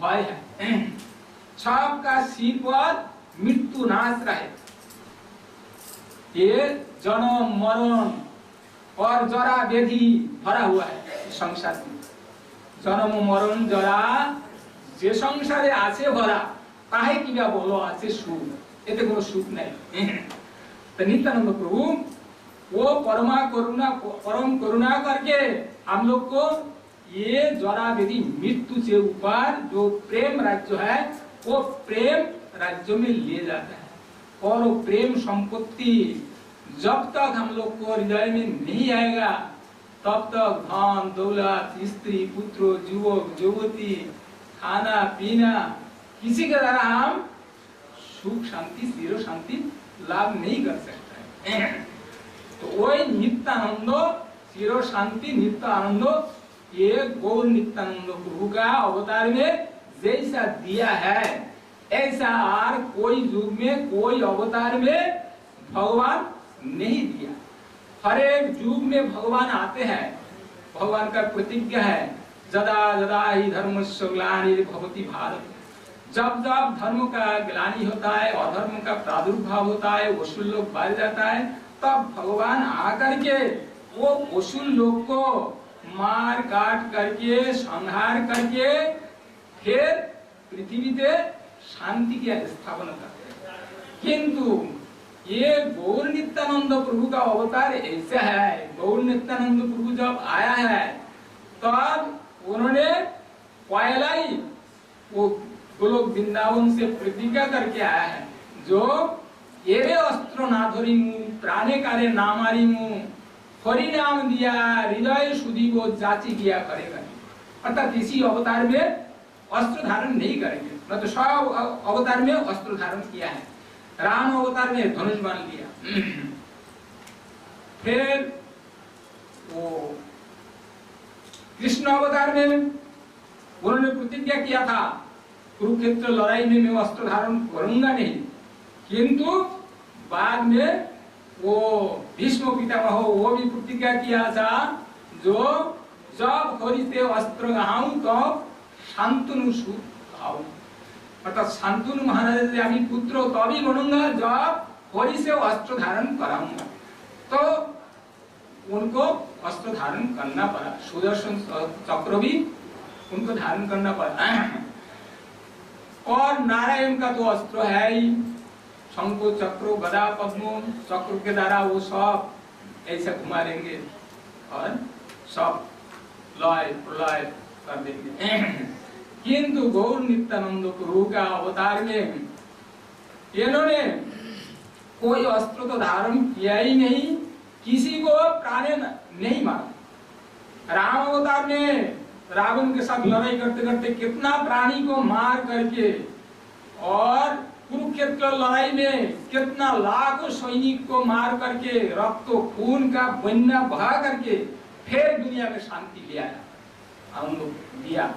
भय है। सबका सिर पर मृत्यु नाश रहे। ये जन्म मरण और जरा व्याधि भरा हुआ है संसार में। जन्म मरण जरा जे संसारे आछे भरा, ताहे किबा बोलो आछे सुख, एते कोनो सुख नहीं। तो नित्यानंद प्रभु वो परम करुणा करके हम लोग को ये जरा व्याधि मृत्यु से ऊपर जो प्रेम राज्य है, वो प्रेम राज्य में ले जाता है। और वो प्रेम संपत्ति जब तक हम लोग को हृदय में नहीं आएगा तब तक धन दौलत स्त्री पुत्र युवक युवती खाना पीना किसी के द्वारा हम सुख शांति स्थिर शांति लाभ नहीं कर सकते। तो वही नित्यानंद स्थिर शांति नित्य आनंद ये गौर नित्यानंद प्रभु का अवतार में जैसा दिया है ऐसा और कोई युग में कोई अवतार में भगवान नहीं दिया। हर एक युग में भगवान आते हैं, भगवान का प्रतिज्ञा है जदा जदा ही धर्मस्य ग्लानिर् भवति भारत। जब जब धर्म का ग्लानि होता है अधर्म का प्रादुर्भाव होता है वसुल लोग बढ़ जाता है तब भगवान आकर के वो वसुल लोग को मार काट करके संहार करके फिर पृथ्वी पे शांति की स्थापना करते हैं। किंतु ये गौर नित्यानंद प्रभु का अवतार ऐसा है, गौर नित्यानंद प्रभु जब आया है तब उन्होंने पहला ही वो गोलोक वृंदावन से प्रतिज्ञा करके आया है जो एवे अस्त्र ना धरी मुँह प्राणे कारे ना मारी मुँह हरि नाम दिया हृदय सुधी वो जाची किया करेगा। अर्थात इसी अवतार में अस्त्र धारण नहीं करेंगे, न तो सब अवतार में अस्त्र धारण किया है। राम अवतार में धनुष बाण लिया, फिर वो कृष्ण अवतार में उन्होंने प्रतिज्ञा किया था कुरुक्षेत्र लड़ाई में मैं अस्त्र धारण करूंगा नहीं, किंतु बाद में वो भीष्म पितामह वो भी प्रतिज्ञा किया था जो जब हरि से अस्त्र गाऊं तो शांतनु सूत गाऊं। अर्थात शांतनु महाराज से अभी पुत्र तभी बनूंगा जब हरि से अस्त्र धारण कराऊंगा। तो उनको अस्त्र धारण करना पड़ा, सुदर्शन चक्र भी उनको धारण करना पड़ा। और नारायण का तो अस्त्र है ही, शंको चक्र गदा पद्म चक्र के द्वारा वो सब ऐसे घुमा देंगे और सब लय प्रलय कर देंगे। किंतु गौर नित्यानंद प्रभु का अवतार में इन्होंने कोई अस्त्र तो धारण किया ही नहीं, किसी को प्राणे नहीं मारा। राम अवतार में रावण के साथ लड़ाई करते करते कितना प्राणी को मार करके और कुरुक्षेत्र लड़ाई में कितना लाखों सैनिक को मार करके रक्त खून का बन्या बहा करके फिर दुनिया में शांति ले आया, हम लोग दिया।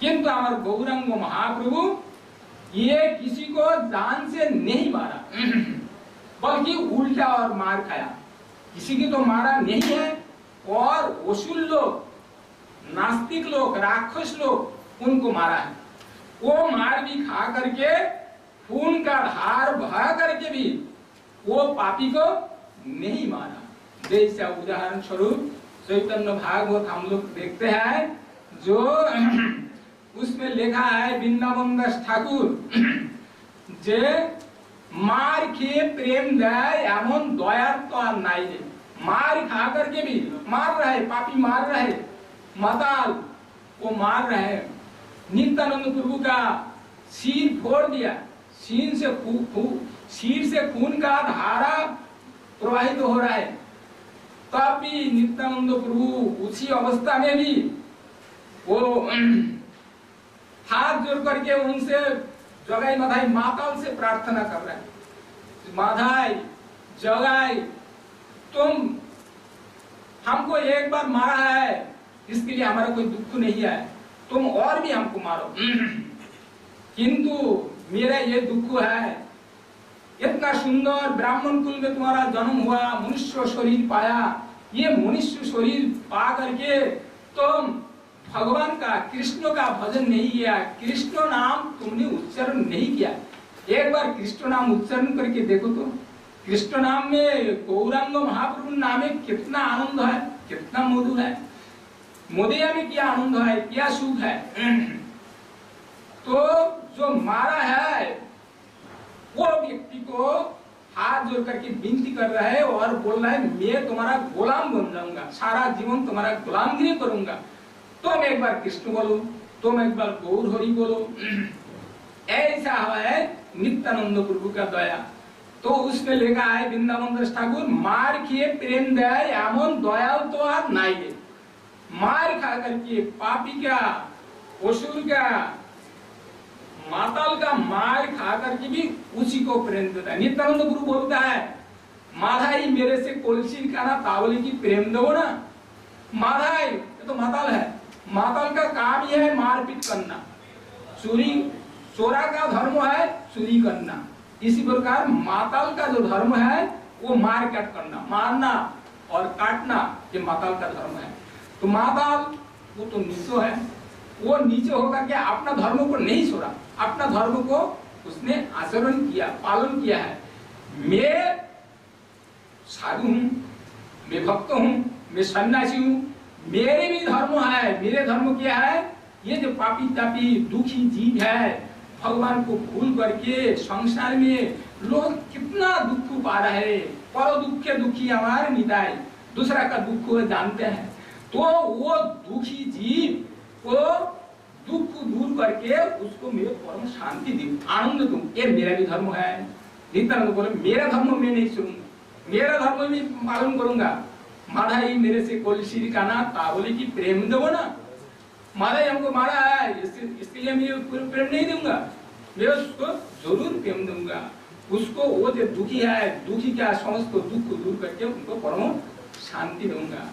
किंतु हमारे गौरांग महाप्रभु ये किसी को जान से नहीं मारा बल्कि उल्टा और मार खाया। किसी की तो मारा नहीं है और वसुल लोग नास्तिक लोग राक्षस लोग उनको मारा है। वो मार भी खा करके खून का धार बहा करके भी वो पापी को नहीं मारा। जैसा उदाहरण स्वरूप चैतन्य भागवत हम लोग देखते हैं जो उसमें लिखा है वृंदावन दास ठाकुर जे मार के प्रेम देय एमन दयार तो और नाई दे। मार खा करके भी मार रहे, पापी मार रहे, माताल वो मार रहे। नित्यानंद प्रभु का सिर फोड़ दिया, सिर से खून का धारा प्रवाहित हो रहा है, तब भी नित्यानंद प्रभु उसी अवस्था में भी वो हाथ जोड़ करके उनसे जगाई माधाई माताल से प्रार्थना कर रहे हैं, माधाई जगाई तुम हमको एक बार मारा है इसके लिए हमारा कोई दुख नहीं है, तुम और भी हमको मारो। किंतु मेरा ये दुख है, इतना सुंदर ब्राह्मण कुल में तुम्हारा जन्म हुआ, मनुष्य शरीर पाया, ये मनुष्य शरीर पा करके तुम भगवान का कृष्ण का भजन नहीं किया, कृष्ण नाम तुमने उच्चारण नहीं किया। एक बार कृष्ण नाम उच्चारण करके देखो तो कृष्ण नाम में गौरांग महाप्रभु नाम में कितना आनंद है, कितना मधु है, मोदिया में क्या आनंद है, क्या सुख है। तो जो मारा है वो व्यक्ति को हाथ जोड़ करके विनती कर रहा है और बोल रहा है मैं तुम्हारा गुलाम बन जाऊंगा, सारा जीवन तुम्हारा गुलामगिरी करूंगा। तुम एक बार कृष्ण बोलो, तुम एक बार गौर हरि बोलो। ऐसा है नित्यानंद प्रभु का दया। तो उसमें लिखा है वृंदावन दास ठाकुर, मार किए प्रेम दया एमन दयाल तो आप नाइए। मार खा करके पापी का, असुर का, माताल का मार खा करके भी उसी को प्रेम देता है। नित्यानंद प्रभु बोलता है, माधाई मेरे से कोलसी का ना तावली की प्रेम दो ना। माधाई ये तो माताल है, माताल का काम यह है मारपीट करना। चोरा का धर्म है चोरी करना। इसी प्रकार माताल का जो धर्म है वो मार काट करना, मारना और काटना, ये माताल का धर्म है। तो माताल वो तो नीचो है, वो नीचे होकर के अपना धर्म को नहीं छोड़ा, अपना धर्म को उसने आचरण किया, पालन किया है। मैं साधु हूं, मैं भक्त हूं, मैं सन्यासी हूं, मेरे भी धर्म है। मेरे धर्म क्या है? ये जो पापी तापी दुखी जीव है, भगवान को भूल करके संसार में लोग कितना दुख पा रहे हैं। पर दुखे दुखी हमारे निदाय, दूसरा का दुख वो जानते हैं। तो वो दुखी जीव को दुख दूर करके उसको मैं परम शांति दूं, आनंद दूं, ये मेरा भी धर्म है। नित्यानंद बोले मेरा धर्म मैं नहीं छोड़ूंगा, मेरा धर्म भी पालन करूंगा। माधाई मेरे से कोलसी का ना तावली की प्रेम दो ना। माधाई हमको मारा है, इसके लिए मैं प्रेम नहीं दूंगा, मैं उसको जरूर प्रेम दूंगा। उसको वो जो दुखी है, दुखी का समस्त दुख दूर करके उनको परम शांति दूंगा।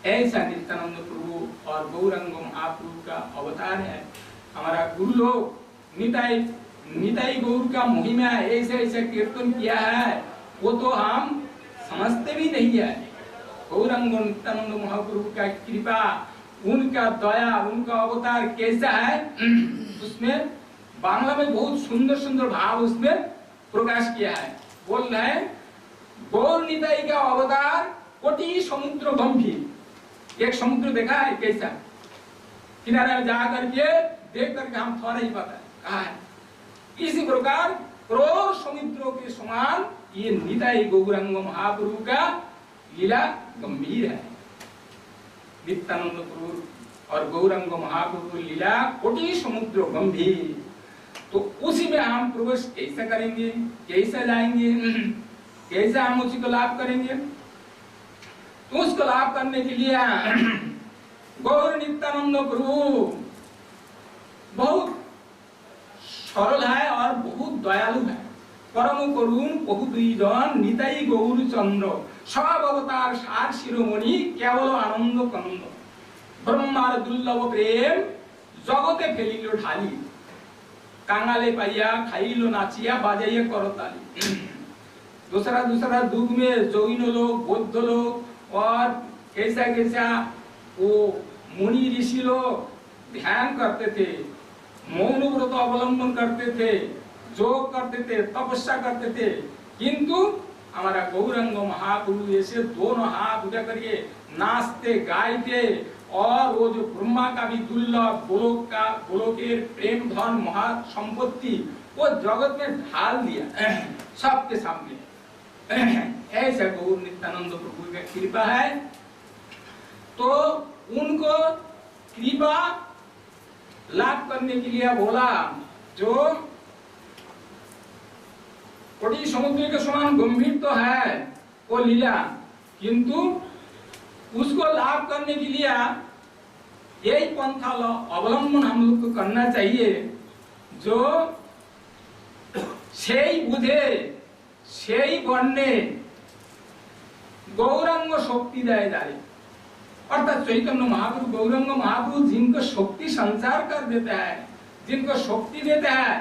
ऐसा नित्यानंद प्रभु और गौरांग महाप्रभु का अवतार है। हमारा गुरु लोग निताई गौर का महिमा ऐसे ऐसे कीर्तन किया है, वो तो हम समझते भी नहीं है। गौरांग नित्यानंद महाप्रभु का कृपा, उनका दया, उनका अवतार कैसा है, उसमें बांग्ला में बहुत सुंदर सुंदर भाव उसमें प्रकाश किया है। बोल रहे हैं, गौर निताई का अवतार कोटि समुद्र गंभीर। एक समुद्र देखा है कैसा, किनारे में जा करके देख करके हम थोड़ा ही पता है कहा है। इसी प्रकार करोड़ समुद्रों के समान ये निताई गौरांग महाप्रभु का लीला गंभीर है। नित्यानंद प्रभु और गौरांग महाप्रभु लीला कोटि समुद्र गंभीर। तो उसी में हम प्रवेश कैसे करेंगे, कैसे जाएंगे, कैसे हम उसी को लाभ करेंगे? तो उसको लाभ करने के लिए गौर नित्यानंद प्रभु बहुत सरल है और बहुत दयालु है। परम करुण बहुद्विजन निताई गौर चंद्र सब अवतार सार शिरोमणि केवल आनंद कंद ब्रह्मार दुर्लभ प्रेम जगते फेलिलो ढाली कांगाले पाइया खाइलो नाचिया बाजाइया करताली। दूसरा दूसरा दुख में जैन लोग, बौद्ध लोग और कैसा कैसा वो मुनि ऋषि लोग ध्यान करते थे, मौन व्रत अवलंबन करते थे, योग करते थे, तपस्या करते थे। किंतु हमारा गौरांग महाप्रभु ऐसे दोनों हाथ उठा करके नाचते गायते और वो जो ब्रह्मा का भी दुर्लभ गोलोकेर प्रेम धन महा संपत्ति वो जगत में ढाल दिया सबके सामने। ऐसा गौर नित्यानंद प्रभु की कृपा है। तो उनको कृपा लाभ करने के लिए बोला, जो कोटि समुद्र के समान गंभीर तो है वो लीला, किंतु उसको लाभ करने के लिए यही पंथा अवलंबन हम लोग को करना चाहिए, जो সেই বুঝে সেই বর্ণে गौरांग शक्ति दे दारे। अर्थात चैतन्य महाप्रभु गौरांग महाप्रभु जिनको शक्ति संचार कर देता है, जिनको शक्ति देता है,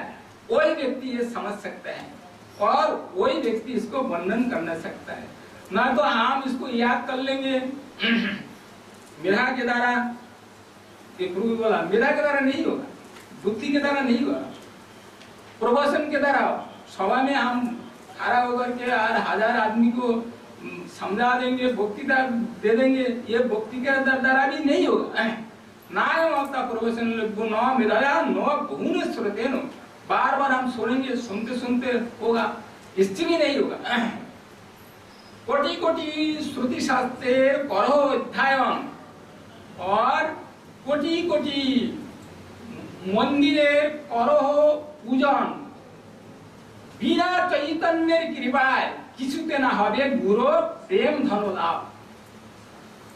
वही व्यक्ति ये समझ सकता है और वही व्यक्ति इसको वर्णन करना सकता है। ना तो हम इसको याद कर लेंगे मेधा के द्वारा, प्रभु बोला मेधा के द्वारा नहीं होगा, बुद्धि के द्वारा नहीं होगा, प्रवचन के द्वारा सभा में हम खड़ा होकर के और 1000 आदमी को समझा देंगे, भक्ति दे देंगे, ये भक्ति के द्वारा भी नहीं होगा। ना होता प्रवचन न मेधाया न बहुन श्रोते नो, बार बार हम सुनेंगे, सुनते सुनते होगा, इससे भी नहीं होगा। कोटि कोटि श्रुति शास्त्रेर करो अध्ययन और कोटि कोटि मंदिरेर करो पूजन, বিনা চৈতন্যের কৃপায় কিছুতে না হবে गुरु प्रेम धन लाभ।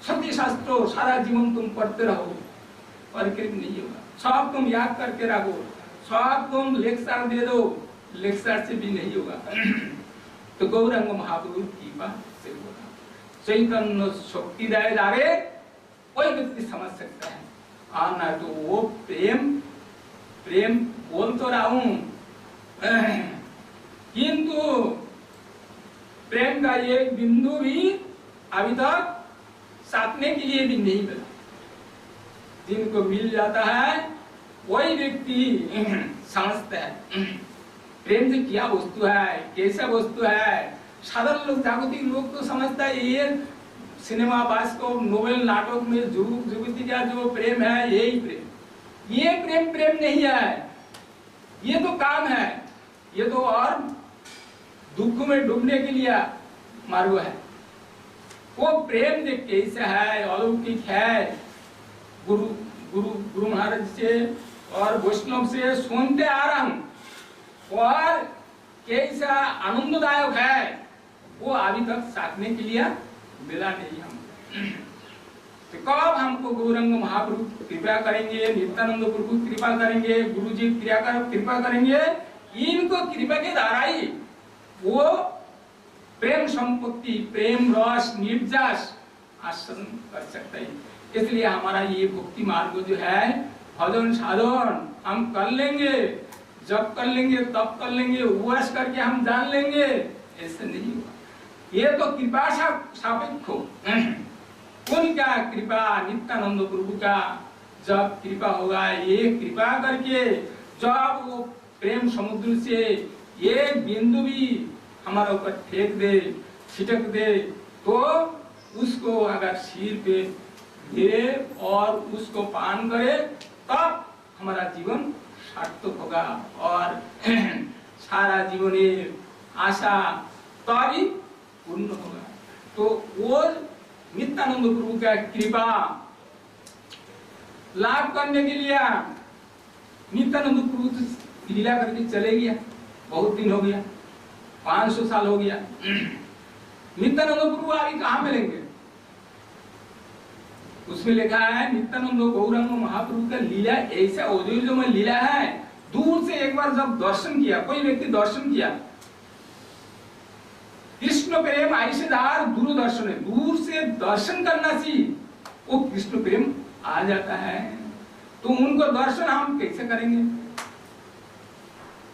सत्य शास्त्रों सारा जीवन तुम पढ़ते रहो और कृत नहीं होगा। सब तुम याद करके रखो, सब तुम लेक्चर दे दो, लेक्चर से भी नहीं होगा। तो गौरांग महाप्रभु कृपा से होगा। चैतन्य शक्ति दे जावे कोई व्यक्ति समझ सकता है। आना तो वो प्रेम प्रेम बोल तो रहा हूं, किंतु प्रेम का एक बिंदु भी अभी तक साधने के लिए भी नहीं मिला। जिनको मिल जाता है वही व्यक्ति समझता है प्रेम से क्या वस्तु है, कैसा वस्तु है। साधारण लोग, जागतिक लोग तो समझता है ये सिनेमा, बास्कोप, नोवेल, नाटक में जुगुक जुगती का जो प्रेम है यही प्रेम। ये प्रेम प्रेम नहीं है, ये तो काम है, ये तो और दुख में डूबने के लिए मार्ग है। वो प्रेम जो कैसा है, अलौकिक है, गुरु गुरु गुरु महाराज से और वैष्णव से सुनते आ रहा हूं, और कैसा आनंददायक है वो अभी तक साधने के लिए मिला नहीं हम। तो कब हमको गौरंग महाप्रभु कृपा करेंगे, नित्यानंद प्रभु कृपा करेंगे, गुरु जी कृपा करेंगे, इनको कृपा के द्वारा ही वो प्रेम संपत्ति, प्रेम रस, निर्जास आसन कर सकता है। इसलिए हमारा ये भक्ति मार्ग जो है, भजन साधन हम कर लेंगे, जब कर लेंगे तब कर लेंगे, उपवास करके हम जान लेंगे, ऐसे नहीं हुआ। ये तो कृपा सापेक्ष हो। उनका कृपा, नित्यानंद प्रभु का जब कृपा होगा, ये कृपा करके जब वो प्रेम समुद्र से एक बिंदु भी हमारा ऊपर फेंक दे, छिटक दे, तो उसको अगर सिर पे गिरे और उसको पान करे तब हमारा जीवन सार्थक होगा और सारा जीवनेर आशा तभी पूर्ण होगा। तो वो नित्यानंद प्रभु का कृपा लाभ करने के लिए नित्यानंद प्रभु लीला करके चले गया, बहुत दिन हो गया, 500 साल हो गया। नित्यानंद प्रभु अभी कहाँ मिलेंगे? उसमें लिखा है नित्यानंद गौरांग महाप्रभु का लीला ऐसा अद्भुत में लीला है। दूर से एक बार जब दर्शन किया, कोई व्यक्ति दर्शन किया, कृष्ण प्रेम ऐसेदार दूरदर्शन है, दूर से दर्शन करना चाहिए, वो कृष्ण प्रेम आ जाता है। तो उनको दर्शन हम कैसे करेंगे?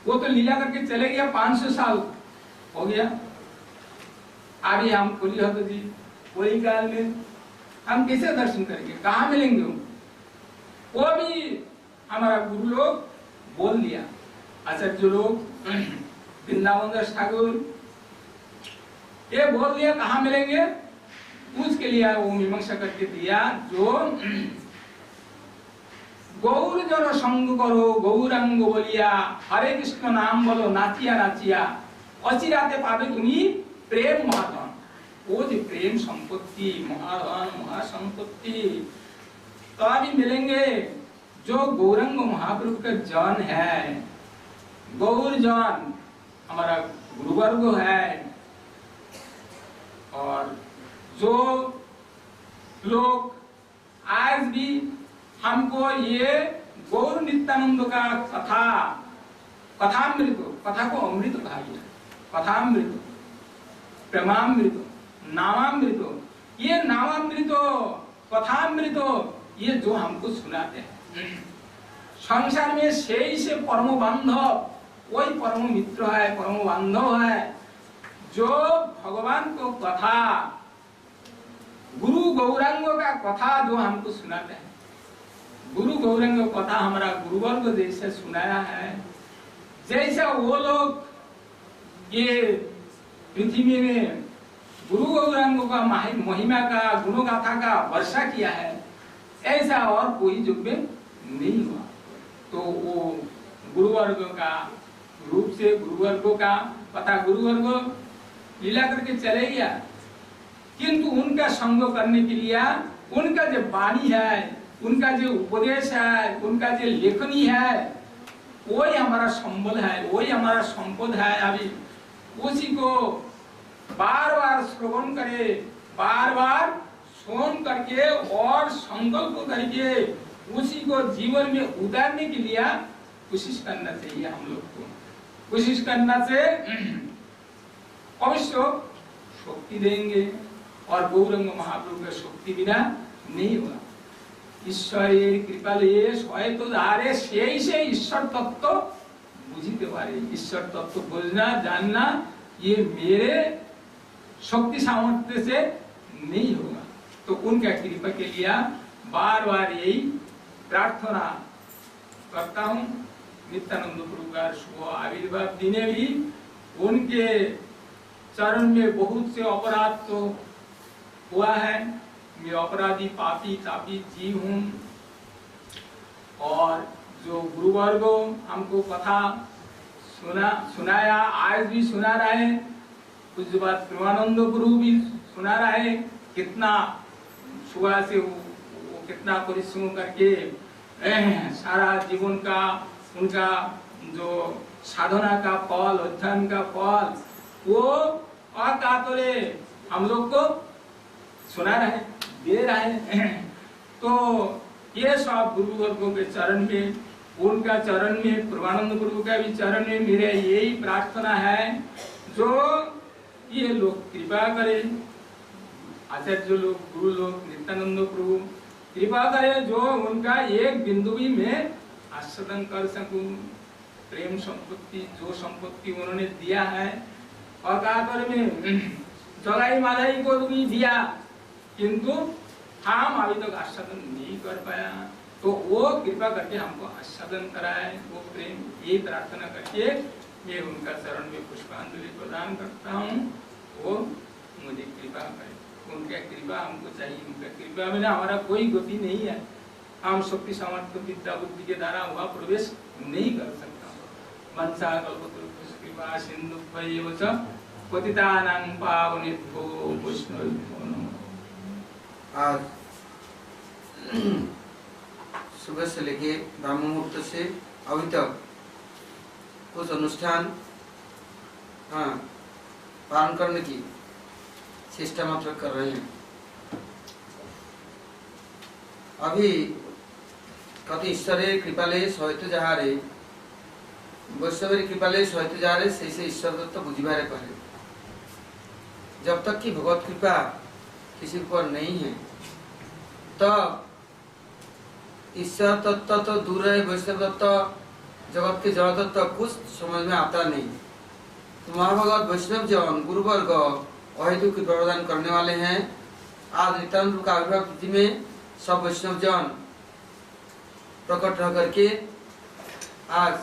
वो तो लीला करके चले गया, 500 साल हो गया। अभी हम खुली हो तो जी वही काल में हम कैसे दर्शन करेंगे, कहाँ मिलेंगे? वो भी हमारा गुरु लोग बोल दिया, आचार्य लोग, वृंदावन दास ठाकुर, ये बोल दिया कहाँ मिलेंगे। उसके लिए वो मीमांसा करके दिया, जो गौर जन संग करो गौरांग बोलिया, हरे कृष्ण नाम बोलो नाचिया नाचिया, अचिराते पावे तुमी प्रेम महाधन। वो जो प्रेम संपत्ति, महाधन महासंपत्ति तभी मिलेंगे जो गौरांग महाप्रभु का जन है। गौर जन हमारा गुरुवर्ग है, और जो लोग आज भी हमको ये गौर नित्यानंद का कथामृत, कथा को अमृत कहा गया, कथामृत, प्रेमामृत, नामामृत, ये नामामृत, कथामृत, ये जो हमको सुनाते हैं। संसार में से परम बांधव वही परम मित्र है, परम बांधव है, जो भगवान को कथा, गुरु गौरांग का कथा जो हमको सुनाते हैं। गुरु गौरांग कथा हमारा गुरुवर्ग जैसे सुनाया है, जैसा वो लोग ये पृथ्वी में गुरु गौरांग का महिमा का, गुणगाथा का वर्षा किया है, ऐसा और कोई युग में नहीं हुआ। तो वो गुरुवर्ग का रूप से गुरुवर्ग का पता गुरुवर्ग लीला करके चले गया, किंतु उनका संग करने के लिए उनका जो वाणी है, उनका जो उपदेश है, उनका जो लेखनी है, वही हमारा संबल है, वही हमारा संपद है। अभी उसी को बार बार श्रवण करे, बार बार श्रवण करके और संकल्प करके उसी को जीवन में उतारने के लिए कोशिश करना चाहिए। हम लोग को कोशिश करना से अवश्य शक्ति देंगे और गौरंग महाप्रभु का शक्ति बिना नहीं होगा। ईश्वरेर कृपाले हयतो धारे সেই সেই ईश्वर तत्व बुझते पारे। ईश्वर तत्व बुझना जानना ये मेरे शक्ति सामर्थ्य से नहीं होगा। तो उनका कृपा के लिए बार बार यही प्रार्थना करता हूँ। नित्यानंद प्रभु का शुभ आविर्भाव दिने भी उनके चरण में बहुत से अपराध तो हुआ है। मैं अपराधी पापी तापी जीव हूँ और जो गुरुवर्ग हमको कथा सुनाया, आज भी सुना रहे। कुछ बात प्रेमानंद गुरु भी सुना रहे। कितना सुबह से वो कितना परिश्रम करके सारा जीवन का उनका जो साधना का फल, अध्ययन का फल वो अकातरे हम लोग को सुना रहे, दे रहे हैं। तो ये सब गुरुवर्गों के चरण में, उनका चरण में, प्रेमानंद गुरु का भी चरण में मेरे यही प्रार्थना है जो ये लोग कृपा करें, आचार्य लोग, गुरु लोग, नित्यानंद प्रभु कृपा करें जो उनका एक बिंदु भी मैं आस्वादन कर सकूं। प्रेम संपत्ति जो संपत्ति उन्होंने दिया है और में जगाई माधाई को भी दिया, किंतु हम अभी तक आस्वादन नहीं कर पाया। तो वो कृपा करके हमको आस्वादन कराए, वो प्रेम, ये प्रार्थना करके मैं उनका चरण में पुष्पांजलि प्रदान करता हूँ। वो मुझे कृपा करे, उनका कृपा हमको चाहिए। उनका कृपा बिना हमारा कोई गति नहीं है। हम शक्ति सामर्थ्य विद्या बुद्धि के द्वारा वहाँ प्रवेश नहीं कर सकता। मनसा कल्पतरुभ्यश्च कृपा सिन्धुभ्यैव च पतितानां पावनेभ्यो वैष्णवेभ्यो नमः। आज सुबह से लेके ब्रह्म मुहूर्त से अभी तक कुछ अनुष्ठान पालन करने की चेष्टा मात्र कर रहे हैं। अभी कति ईश्वरेर कृपाले सहित जहारे वैष्णवेर कृपाले सहित जहारे से ईश्वर तत्व बुझिबारे पारे। जब तक कि भगवत कृपा किसी पर नहीं है तो ईश्वर तत्व तो दूर है, वैष्णव तत्व, जगत के जड़ तत्व कुछ समझ में आता नहीं। तो महाभगवत वैष्णव जन गुरुवर्ग अहेतु कृपा प्रदान करने वाले हैं। आज नित्यानंद का आविर्भाव तिथि में सब वैष्णव जन प्रकट रह करके आज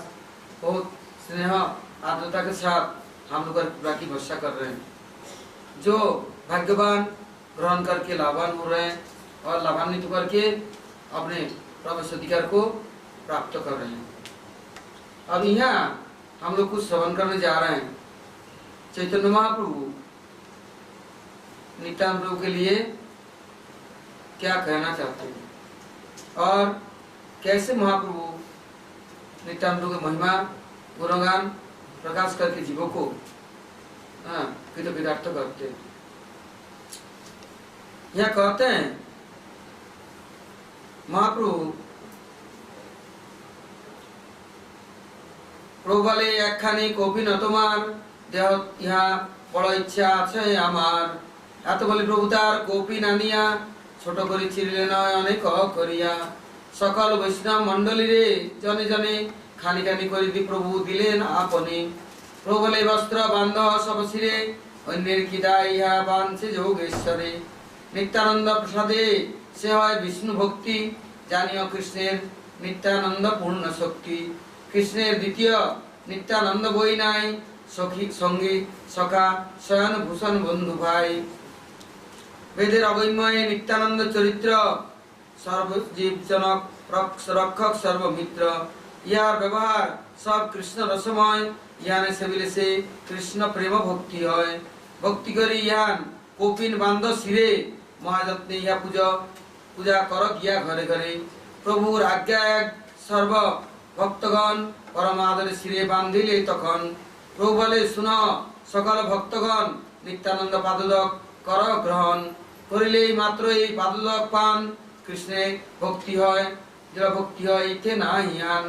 बहुत स्नेह आर्द्रता के साथ हम लोग कृपा की वर्षा कर रहे हैं। जो भाग्यवान ग्रहण करके लाभान्वित हो रहे हैं और लाभान्वित होकर के अपने प्रवेश अधिकार को प्राप्त कर रहे हैं। अब यहाँ हम लोग कुछ श्रवण करने जा रहे हैं। चैतन्य महाप्रभु नित्यानंद प्रभु के लिए क्या कहना चाहते हैं और कैसे महाप्रभु नित्यानंद प्रभु की महिमा गुणगान प्रकाश करके जीवों को कृतकृतार्थ करते हैं। यहाँ कहते हैं महाप्रभु प्रभु বলে একখানি কপি ন তোমার দেহ ইহা বড় ইচ্ছা আছে আমার। এত বলে প্রভু তার কপি নানিয়া ছোট করে ছিড়লেন অনেক করিয়া। সকল বৈষ্ণব মণ্ডলী রে জনে জনে খানি খানি করে দি প্রভু দিলেন আপনি। প্রভু বলে বস্ত্র বান্ধ সব শিরে অন্যের কি দায় ইহা বাঞ্ছে যোগেশ্বরে। নিত্যানন্দ প্রসাদে সে হয় বিষ্ণু ভক্তি জানিও কৃষ্ণের নিত্যানন্দ পূর্ণ শক্তি। কৃষ্ণের দ্বিতীয় নিত্যানন্দ বই নাই সখী সঙ্গী সখা শয়ন ভূষণ বন্ধু ভাই। বেদের অগম্যে নিত্যানন্দ চরিত্র সর্বজীব জনক রক্ষক সর্বমিত্র। ইয়ার ব্যবহার সব কৃষ্ণ রসময় ইয়ানে সেবিলে সে কৃষ্ণ প্রেম ভক্তি হয়। ভক্তি করি ইয়ান কপিন বান্ধ শিরে মহাযত্নে ইহা পূজা কর গিয়া ঘরে ঘরে। প্রভুর আজ্ঞা এক সর্ব ভক্তগণ পরম আদরে শিরে বান্ধিলে তখন প্রভু বলে শুনো সকল ভক্তগণ নিত্যানন্দ পাদুদক কর গ্রহণ করিলে মাত্র এই পাদুদক পান কৃষ্ণে ভক্তি হয় যারা ভক্তি হয় ইতে না হিয়ান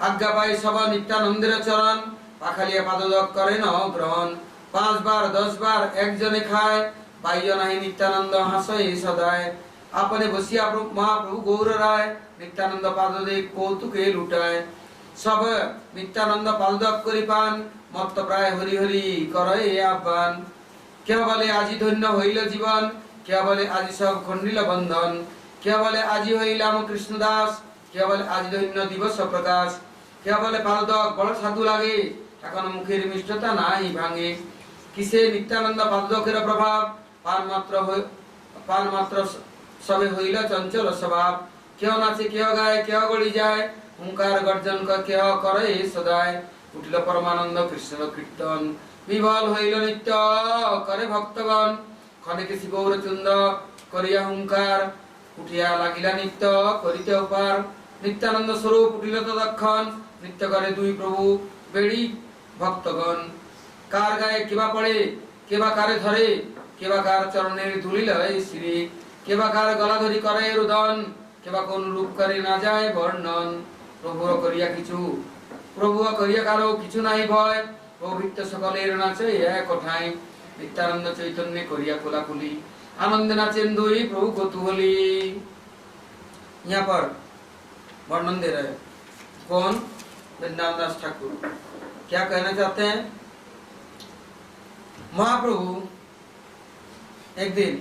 আজ্ঞা পাই সব নিত্যানন্দের চরণ পাখালিয়া পাদুদক করে ন গ্রহণ 5 বার 10 বার একজনে খায় পাইয় নাহি নিত্যানন্দ হাসে সদায় আপনে বসিয়া মহাপ্রভু গৌর রায় নিত্যানন্দ পাদদেব কৌতুকে লুটায় সব নিত্যানন্দ পাদক করি পান মত্ত প্রায় হরি হরি করে আহ্বান কে বলে আজি ধন্য হইল জীবন কে বলে আজি সব খণ্ডিল বন্ধন কে বলে আজি হইলাম কৃষ্ণ দাস কে বলে আজি ধন্য দিবস প্রকাশ কে বলে পাদক বড় সাধু লাগে এখন মুখের মিষ্টতা নাই ভাঙে কিসে নিত্যানন্দ পাদকের প্রভাব পান মাত্র সবে হইল চঞ্চল স্বভাব কেউ নাচে কেউ গায় কেউ গড়ি যায় হুঙ্কার গর্জন কেহ করে সদায় উঠিল পরমানন্দ কৃষ্ণ কীর্তন বিভল হইল নিত্য করে ভক্তগণ ক্ষণিকে শিব গৌরচন্দ্র করিয়া হুঙ্কার উঠিয়া লাগিলা নিত্য করিতে উপার নিত্যানন্দ স্বরূপ উঠিল তদক্ষণ নিত্য করে দুই প্রভু বেড়ি ভক্তগণ কার গায়ে কেবা পড়ে কেবা কারে ধরে কেবা কার চরণের ধুলিল শ্রী কেবা কার গলা ধরি করে রুদন কেবা কোন রূপ করে না যায় বর্ণন প্রভু করিয়া কিছু প্রভু করিয়া কারো কিছু নাই ভয় পবিত্র সকলের নাচে এক কথায় नित्यानंद चैतन्य करिया कोलाकुली आनंद नाचेन दुई प्रभु कौतूहली। यहाँ पर वर्णन दे रहे कौन? वृंदावन दास ठाकुर। क्या कहना चाहते हैं? महाप्रभु एक दिन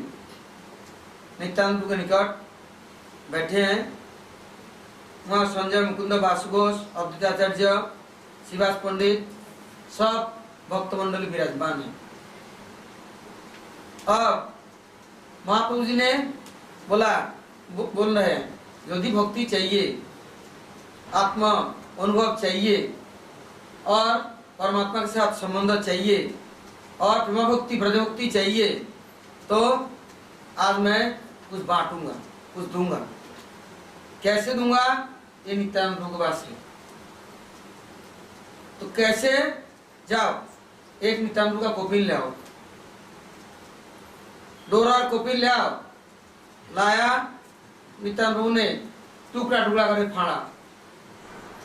नित्यानंद के निकट बैठे हैं। वहाँ संजय मुकुंद वासुघोष, अद्वैताचार्य, शिवास पंडित, सब भक्त मंडली विराजमान है। अब महाप्रभु जी ने बोल रहे हैं यदि भक्ति चाहिए, आत्मा अनुभव चाहिए और परमात्मा के साथ संबंध चाहिए और प्रेम भक्ति ब्रज भक्ति चाहिए तो आज मैं कुछ बांटूंगा, कुछ दूंगा। कैसे दूंगा? ये नित्यानंद प्रभु के पास है। तो कैसे? जाओ एक नित्यानंद प्रभु का कॉपी ले आओ, डोरा और कॉपी ले आओ। लाया, नित्यानंद प्रभु ने टुकड़ा टुकड़ा करके फाड़ा,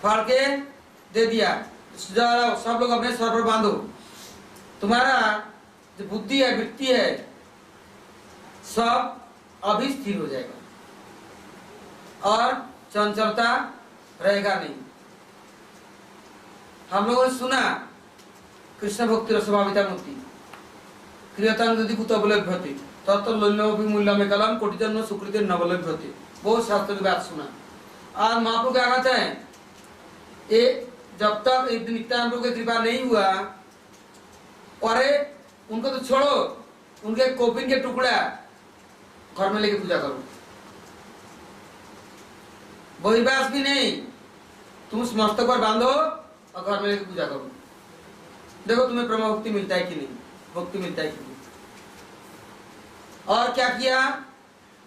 फाड़ के दे दिया। जाओ सब लोग अपने सर पर बांधो, तुम्हारा जो बुद्धि है, वृत्ति है, सब अभी स्थिर हो जाएगा और चंचलता रहेगा नहीं। हम लोगों ने सुना कृष्ण भक्ति रसभाविता मूर्ति क्रियतांग यदि कुत अवलभ्यते तत् लोल्योऽपि मूल्यमे कलम कोटि जन्म सुकृति नवलभ्यते। बहुत शास्त्र की बात सुना। आज महाप्रभु क्या कहते हैं? ये जब तक नित्यानंद प्रभु की कृपा नहीं हुआ, अरे उनको तो छोड़ो, उनके कोपिन के टुकड़ा घर में लेके पूजा करो, बहिर्वास भी नहीं, तुम उस मस्तक पर बांधो और घर में लेके पूजा करो। देखो तुम्हें प्रेम भक्ति मिलता है कि नहीं, भक्ति मिलता है कि नहीं। और क्या किया?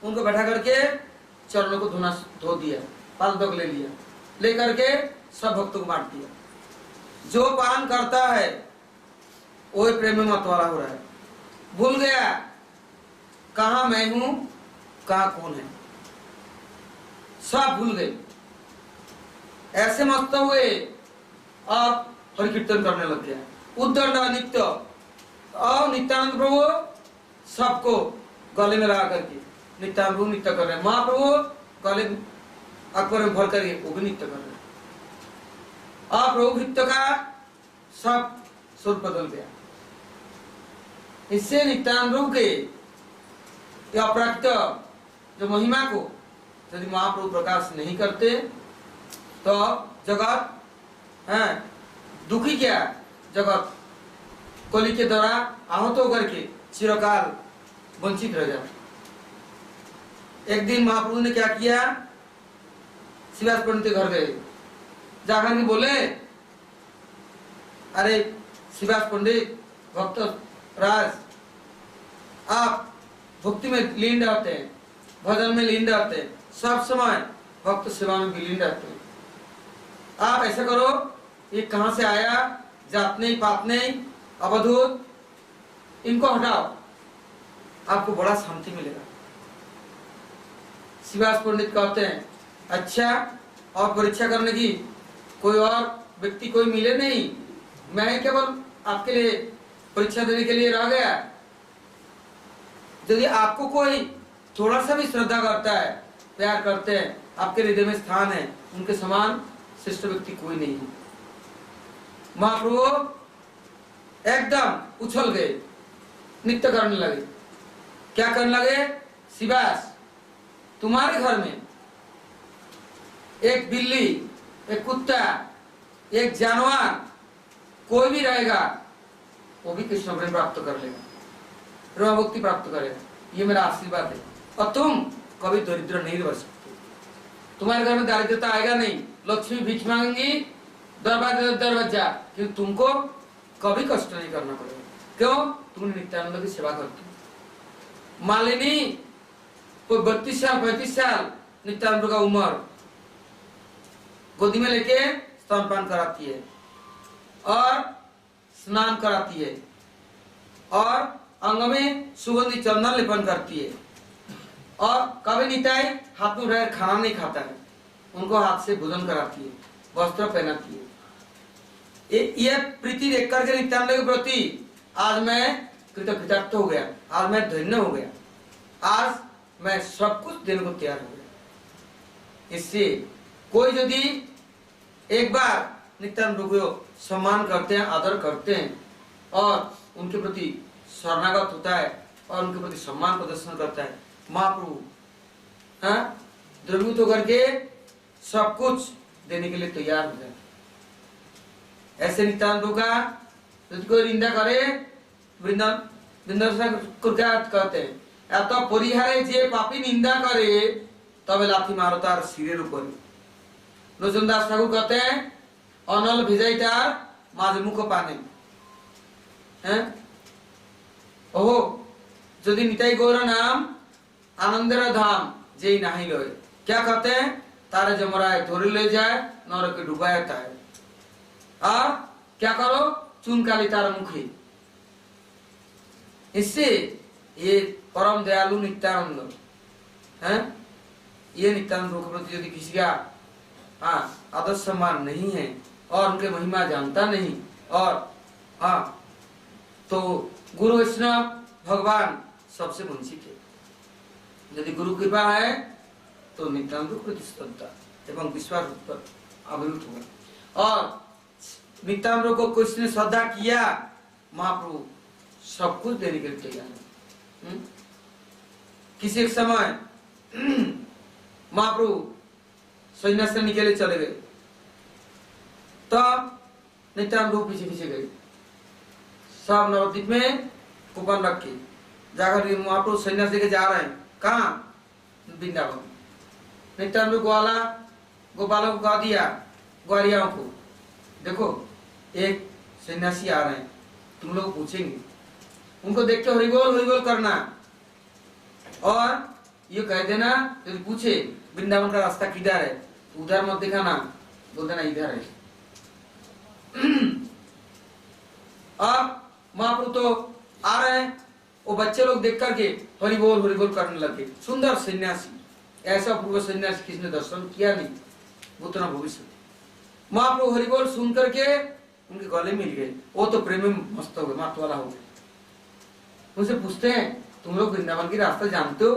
उनको बैठा करके चरणों को धो दिया, पादुक ले लिया, लेकर के सब भक्तों को बांट दिया। जो पान करता है वही प्रेम में मत वाला हो रहा है, भूल गया कहा मैं हूं, कहा कौन है, सब भूल गए। ऐसे मस्त हुए और हरि कीर्तन करने लग गया, उद्दंड नित्य। और नित्यानंद प्रभु सबको गले में लगा करके नित्यानंद प्रभु नित्य कर रहे हैं। महाप्रभु गले अकबर में भर करके वो भी नित्य कर रहे हैं। और प्रभु भृत्य का सब स्वरूप बदल गया। इससे नित्यानंद प्रभु के अपराकृत जो महिमा को यदि महाप्रभु प्रकाश नहीं करते तो जगत है दुखी, क्या जगत कली के द्वारा आहत होकर के चिरकाल वंचित रह जाता। एक दिन महाप्रभु ने क्या किया? शिवास पंडित के घर गए, जाकर के बोले, अरे शिवास पंडित भक्त राज, आप भक्ति में लीन रहते हैं, भजन में लीन रहते हैं, सब समय भक्त सेवा में विलीन रहते हैं, आप ऐसा करो, ये कहां से आया, जात नहीं पात नहीं अवधूत, इनको हटाओ, आपको बड़ा शांति मिलेगा। शिवास पंडित कहते हैं अच्छा और परीक्षा करने की कोई और व्यक्ति कोई मिले नहीं, मैं केवल आपके लिए परीक्षा देने के लिए रह गया। यदि आपको कोई थोड़ा सा भी श्रद्धा करता है, प्यार करते हैं, आपके हृदय में स्थान है, उनके समान श्रेष्ठ व्यक्ति कोई नहीं है। महाप्रभु एकदम उछल गए, नृत्य करने लगे। क्या करने लगे? शिवास, तुम्हारे घर में एक बिल्ली, एक कुत्ता, एक जानवर कोई भी रहेगा, वो भी कृष्ण प्रेम प्राप्त कर लेगा, ब्रह्म भक्ति प्राप्त करेगा, ये मेरा आशीर्वाद है। और तुम कभी दरिद्र नहीं रह सकते, तुम्हारे घर में दारिद्रता आएगा नहीं, लक्ष्मी भीख मांगेंगी दरवाजा, क्योंकि तुमको कभी कष्ट नहीं करना पड़ेगा। क्यों? तुमने नित्यानंद की सेवा करती हो। मालिनी कोई 32 साल 35 साल नित्यानंद का उम्र, गोदी में लेके स्तनपान कराती है और स्नान कराती है और अंग में सुगंधित चंदन लेपन करती है, और कभी निताई हाथ में उठाकर खाना नहीं खाता है, उनको हाथ से भोजन कराती है, वस्त्र पहनाती है। ये प्रीति देख करके नित्यानंद के प्रति आज मैं कृतज्ञ हो गया, आज मैं धन्य हो गया, आज मैं सब कुछ देने को तैयार हो गया। इससे कोई यदि एक बार नित्यानंद को सम्मान करते हैं, आदर करते हैं और उनके प्रति शरणागत होता है और उनके प्रति सम्मान प्रदर्शन करता है, महाप्रभु द्रवीभूत होकर के सब कुछ देने के लिए तैयार हो जाए। ऐसे नित्यानंद का यदि कोई निंदा करे, वृंदावन कहते हैं এত পরিহারে যে পাপী নিন্দা করে তবে লাথি মারো তার শিরের উপরে। লোচন দাস ঠাকুর कहते हैं অনল ভিজাই তার মাঝে মুখ পানে। হ্যাঁ, ওহো যদি নিতাই গৌর নাম আনন্দের ধাম যেই নাহি লয়, क्या कहते हैं? तारे जमराए धोरी ले जाए, नरक डुबाता है। और क्या करो? चून काली तार मुखी। इससे ये परम दयालु नित्यानंद हैं, ये नित्यानंद के प्रति यदि किसी का आदर सम्मान नहीं है और उनके महिमा जानता नहीं, और तो गुरु वैष्णव भगवान सबसे वंचित है। यदि गुरु कृपा है तो नित्यानंद को प्रति श्रद्धा एवं विश्वास अभिवृद्ध होगा। और नित्यानंद को किसी ने श्रद्धा किया, महाप्रभु सब कुछ देने के लिए तैयार है। किसी एक समय महाप्रभु सन्यास से निकले चले गए, तो नित्यानंद पीछे पीछे गए, सब नवद्वीप में कूपन रख के जाकर महाप्रभु सन्यास लेके जा रहे हैं। कहाँ? वृंदावन। नित्यानंद गोपालों को कहा दिया, ग्वारियाओं को, देखो एक सन्यासी आ रहे हैं, तुम लोग पूछेंगे, उनको देख के हरिबोल करना और ये कह देना, यदि पूछे वृंदावन का रास्ता किधर है, उधर मत दिखाना, बोल देना इधर है। अब महाप्रभु तो आ रहे हैं, वो बच्चे लोग देख करके हरिबोल करने लगे। सुंदर सन्यासी, ऐसा पूर्व सन्यासी किसने दर्शन किया नहीं, भूतना भविष्य। महाप्रभु हरिबोल सुन करके उनके गले मिल गए, वो तो प्रेम में मस्त हो गए, मात वाला हो गए। उनसे पूछते हैं तुम लोग वृंदावन की रास्ता जानते हो?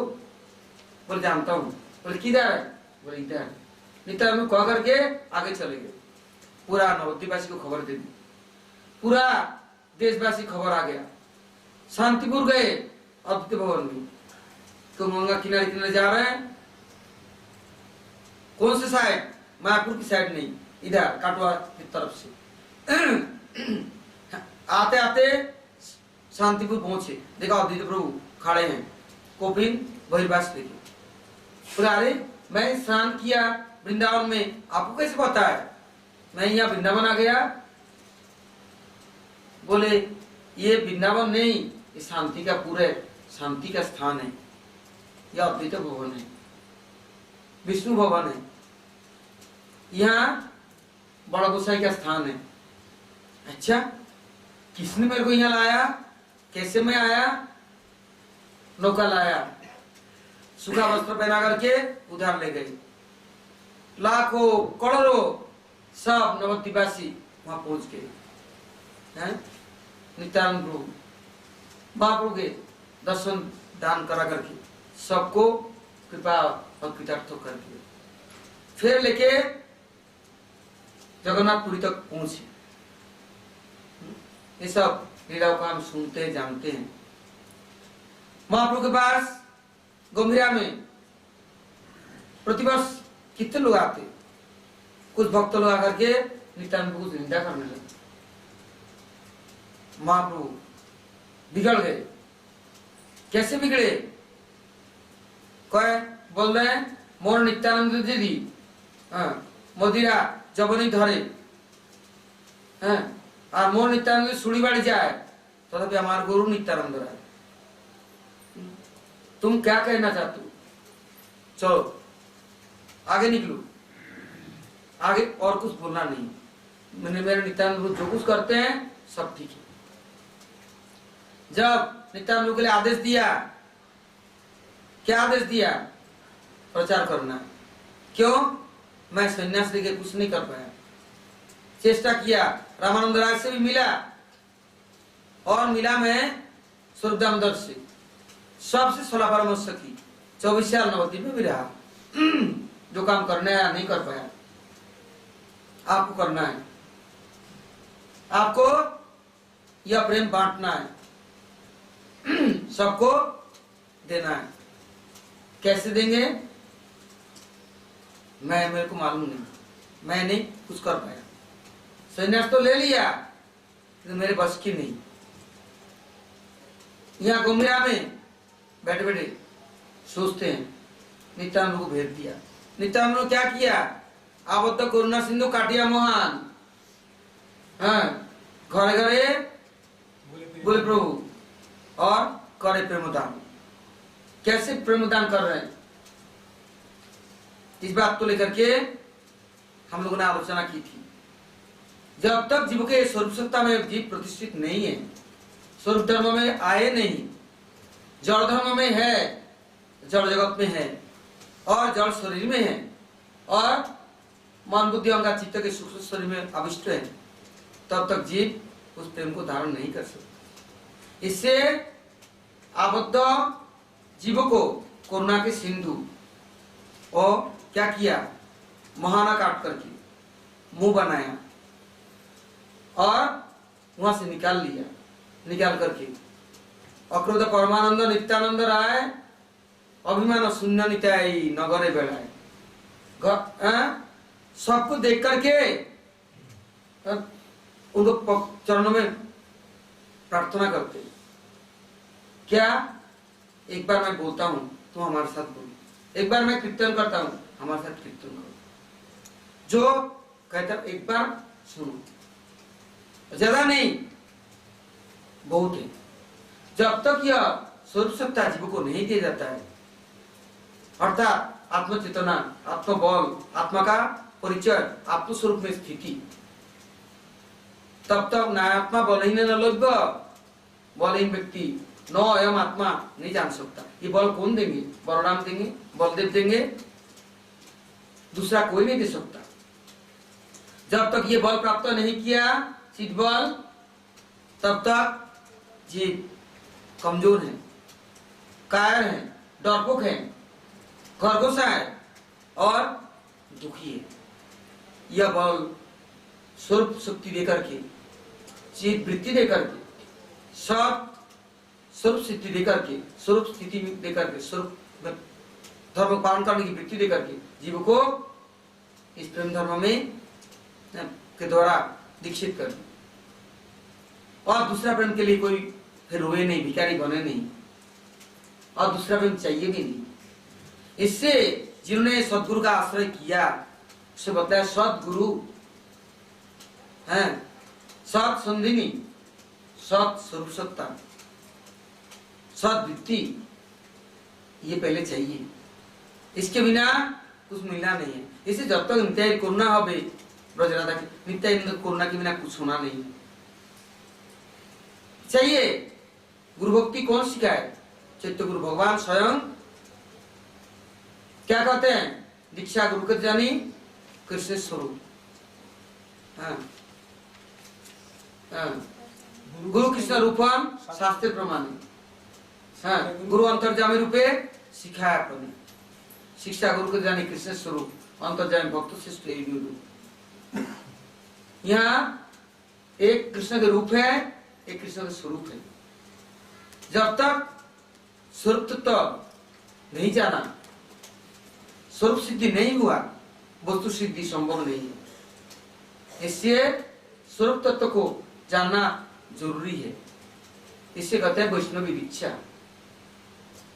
बोले जानता हूँ। बोले किधर है? बोले इधर। नित्यानंद कह करके आगे चले गए। पूरा नवद्वीपवासी को खबर दे दी, पूरा देशवासी खबर आ गया। शांतिपुर गए, अद्वैत भवन में, तो गंगा किनारे किनारे जा रहे हैं। कौन से साइड? मायापुर की साइड नहीं, इधर काटवा की तरफ से। आते आते शांतिपुर पहुंचे, देखा अद्वैत प्रभु खड़े हैं, कोपिन बहिर्वास लेके। अरे मैं स्नान किया वृंदावन में, आपको कैसे पता है? मैं यहाँ वृंदावन आ गया। बोले ये वृंदावन नहीं, ये शांति का पूरे शांति का स्थान है, यह अद्वैत भवन है, विष्णु भवन है। यहाँ बड़ा गोसाई का स्थान है। अच्छा, किसने मेरे को यहाँ लाया, कैसे मैं आया? नौका लाया, सूखा वस्त्र पहना करके उधार ले गई। लाखों करोड़ों सब नवद्वीपवासी वहां पहुंच गए हैं। नित्यानंद प्रभु महाप्रभु के दर्शन दान करा करके सबको कृपा और कृतार्थ करके फिर लेके जगन्नाथपुरी तक पहुंचे। ये सब लीलाओं को हम सुनते हैं, जानते हैं। महाप्रभु के पास गंभीरा में प्रतिवर्ष कितने लोग आते? कुछ भक्त लोग आकर के नित्यानंद प्रभु को निंदा करने लगे। महाप्रभु बिगड़ गए। कैसे बिगड़े? कहे बोल रहे हैं मोर नित्यानंद दीदी मदिरा जब नहीं धरे और मोर नित्यानंद सुड़ी बाड़ी जाए तथापि हमारे गुरु नित्यानंद राय। तुम क्या कहना चाहते हो? चलो आगे निकलो, आगे और कुछ बोलना नहीं। मैंने मेरे नित्यानंद जो कुछ करते हैं सब ठीक है। जब नित्यानंद के लिए आदेश दिया, क्या आदेश दिया? प्रचार करना। क्यों? मैं सन्यास लेके कुछ नहीं कर पाया। चेष्टा किया, रामानंद राय से भी मिला और मिला मैं स्वरूप दामोदर से, सबसे सलाह परामर्श की। 24 साल नवद्वीप में भी रहा। जो काम करना है नहीं कर पाया। आपको करना है, आपको यह प्रेम बांटना है, सबको देना है। कैसे देंगे? मेरे को मालूम नहीं, मैं नहीं कुछ कर पाया। संन्यास तो ले लिया, तो मेरे बस की नहीं। यहाँ गुमरिया में बैठे बैठे सोचते हैं, नित्यानंद को भेज दिया। नित्यानंद ने क्या किया? आबद्ध करुणा सिंधु काटिया मोहन, घरे घरे बोले प्रभु और करे प्रेमदान। कैसे प्रेमदान कर रहे हैं? इस बात को लेकर के हम लोगों ने आलोचना की थी। जब तक जीव के स्वरूप सत्ता में जीव प्रतिष्ठित नहीं है, स्वरूप धर्म में आए नहीं, जड़ धर्म में है, जड़ जगत में है और जड़ शरीर में है और मन बुद्धि अहंकार चित्त के सूक्ष्म शरीर में अविष्ट है, तब तक जीव उस प्रेम को धारण नहीं कर सकते। इससे आबद्ध जीवों को करुणा के सिंधु और क्या किया? महाना काट करके मुंह बनाया और वहां से निकाल लिया। निकाल करके अक्रोध परमानंद नित्यानंद राय अभिमान शून्य नित्याय नगरे बेलाए। सबको देख करके उनको चरणों में प्रार्थना करते। क्या? एक बार मैं बोलता हूं तो हमारे साथ बोलो, एक बार मैं कीर्तन करता हूं हमारे साथ कीर्तन करो। जो कहता एक बार सुनो, ज्यादा नहीं, बहुत है। जब तक यह स्वरूप सत्ता जीव को नहीं दिया जाता है, अर्थात आत्मचेतना, आत्मबल, आत्मा का परिचय, आत्मस्वरूप में स्थिति, तब तक नायात्मा बलहीन न लभ्य। बलहीन व्यक्ति न अयम आत्मा नहीं जान सकता। ये बल कौन देंगे? बलराम देंगे, बलदेव देंगे, दूसरा कोई नहीं दे सकता। जब तक ये बल प्राप्त नहीं किया, चित बल, तब तक जीव कमजोर है, कायर है, डरपोक है, खरगोशा है और दुखी है। यह बल स्वरूप शक्ति देकर के, चित वृत्ति देकर के, सब स्वरूप सिद्धि देकर के, स्वरूप स्थिति देकर के, स्वरूप धर्म पालन करने की वृत्ति देकर के जीव को इस प्रेम धर्म में के द्वारा दीक्षित कर। और दूसरा प्रेम के लिए कोई फिर रोए नहीं, भिखारी बने नहीं, और दूसरा प्रेम चाहिए भी नहीं। इससे जिन्होंने सदगुरु का आश्रय किया उसे बताया सदगुरु है, सत संधिनी, सत स्वरूप सत्ता, सदवृत्ति, ये पहले चाहिए। इसके बिना कुछ मिलना नहीं है। इसे जब तक इंतजार करना होबे ब्रज राधा की नित्यानंद कोरोना के बिना कुछ होना नहीं चाहिए। गुरु भक्ति कौन सिखाए? चैत्य गुरु भगवान स्वयं क्या कहते हैं? दीक्षा गुरु के जानी कृष्ण स्वरूप। हाँ। गुरु कृष्ण रूपम शास्त्र प्रमाण। हाँ, गुरु अंतर्जामी रूपे सिखाया अपने। शिक्षा गुरु के जानी कृष्ण स्वरूप अंतर्जामी भक्त श्रेष्ठ गुरु। यहाँ एक कृष्ण के रूप है, एक कृष्ण का स्वरूप है। जब तक स्वरूप तत्व नहीं जाना, स्वरूप सिद्धि नहीं हुआ, वस्तु सिद्धि संभव नहीं है। इसलिए स्वरूप तत्व को जानना जरूरी है। इसे कहते हैं वैष्णवी दीक्षा।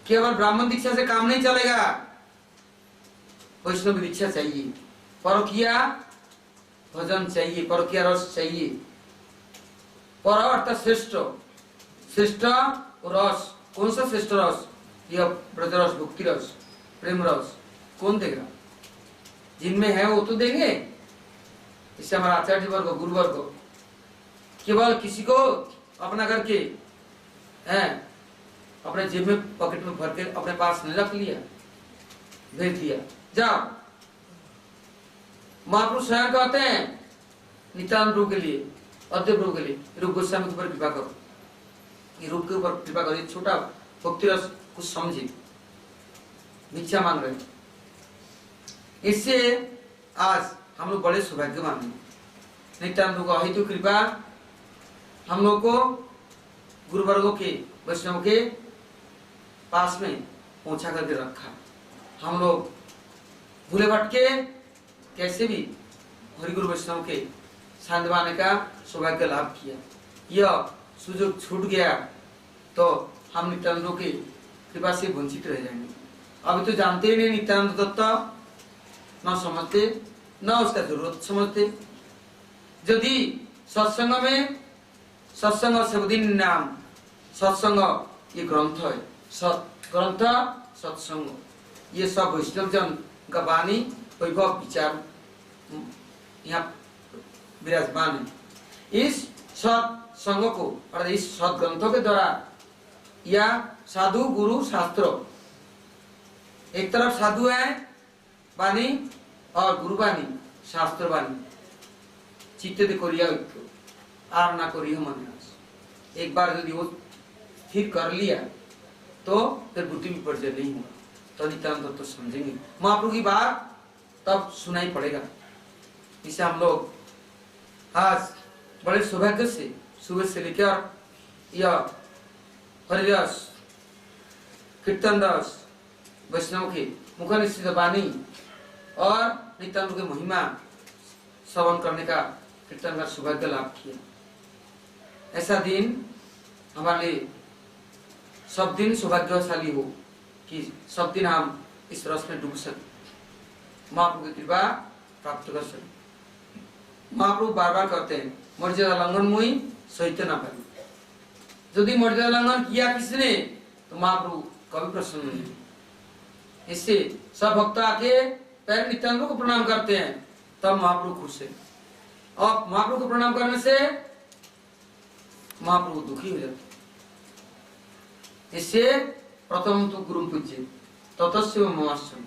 केवल ब्राह्मण दीक्षा से काम नहीं चलेगा, वैष्णवी दीक्षा चाहिए। परकिया भजन चाहिए, परकिया रस चाहिए। पर अर्थात श्रेष्ठ, श्रेष्ठ रस। कौन सा श्रेष्ठ रस? यह ब्रज रस, भक्ति रस, प्रेम रस। कौन देगा? जिनमें है वो तो देंगे। इससे हमारा आचार्य वर्ग, गुरु वर्ग केवल किसी को अपना करके हैं अपने जेब में पॉकेट में भर के अपने पास नहीं रख लिया, भेज दिया, जाओ। महापुरुष स्वयं कहते हैं नित्यानंद प्रभु के लिए, अद्वैत प्रभु के लिए, रूप गोस्वामी के ऊपर कृपा करो, ये रूप के ऊपर कृपा करो। ये छोटा भक्ति रस कुछ समझे, भिक्षा मांग रहे। इससे आज हम लोग बड़े सौभाग्यवान हैं। नित्यानंद प्रभु का अहेतु कृपा हम लोग को गुरु वर्गों के, वैष्णव के पास में पहुंचा करके रखा। हम लोग भूले भटके कैसे भी हरिगुरु वैष्णव के सानिध्य आने का सौभाग्य लाभ किया। यह सुयोग छूट गया तो हम नित्यानंद की कृपा से वंचित रह जाएंगे। अभी तो जानते ही नहीं नित्यानंद तत्व, न समझते, न उसका जरूरत समझते। यदि सत्संग में, सत्संग सबदिन नाम, सत्संग ये ग्रंथ है, सत ग्रंथ सत्संग, ये सब वैष्णव जन का वाणी वैभव विचार यहाँ विराजमान है। इस सत्संग को और इस सत ग्रंथों के द्वारा या साधु गुरु शास्त्र, एक तरफ साधु है वाणी और गुरु वाणी शास्त्र वाणी, चित्ते करिया आर ना करियो मन। एक बार यदि वो स्थिर कर लिया तो फिर बुद्धि विपर्जय नहीं हुआ, तो नित्यानंद तो समझेंगे। महाप्रभु की बात तब सुनाई पड़ेगा। इसे हम लोग आज बड़े सौभाग्य से सुबह से लेकर यह हरिरस, कीर्तन रस, वैष्णव के मुख निश्चित वाणी और नित्यानंद की महिमा श्रवण करने का, कीर्तन का सौभाग्य लाभ किया। ऐसा दिन हमारे लिए सब दिन सौभाग्यशाली हो कि सब दिन हम इस रस में डूब सके, महाप्रभु की कृपा प्राप्त कर सके। महाप्रभु बार बार कहते हैं मर्यादा लंघन मुई सहित न पाई। यदि मर्यादा लंघन किया किसने तो महाप्रभु कभी प्रसन्न नहीं। इससे सब भक्त आके पैर नित्यानंद को प्रणाम करते हैं, तब महाप्रभु खुश है। और महाप्रभु को प्रणाम करने से महाप्रभु दुखी हो जाते। इससे प्रथम तो गुरु पूज्य ततस्व ममाश्रम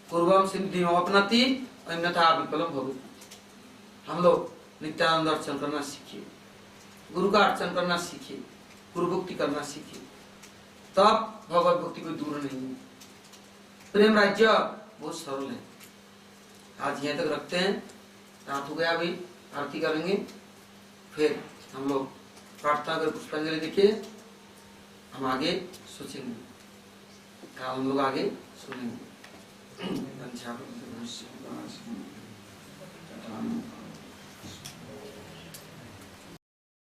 पूर्वम सिद्धि अपनाति अन्यथा विकलम भवति। हम लोग नित्यानंद अर्चन करना सीखिए, गुरु का अर्चन करना सीखिए, गुरु भक्ति करना सीखिए, तब भगवत भक्ति कोई दूर नहीं है। प्रेम राज्य बहुत सरल है। आज यहाँ तक रखते हैं, रात हो गया, अभी आरती करेंगे, फिर हम लोग प्रार्थना कर पुष्पांजलि देखिए, हम आगे सोचेंगे, हम लोग आगे सुनेंगे।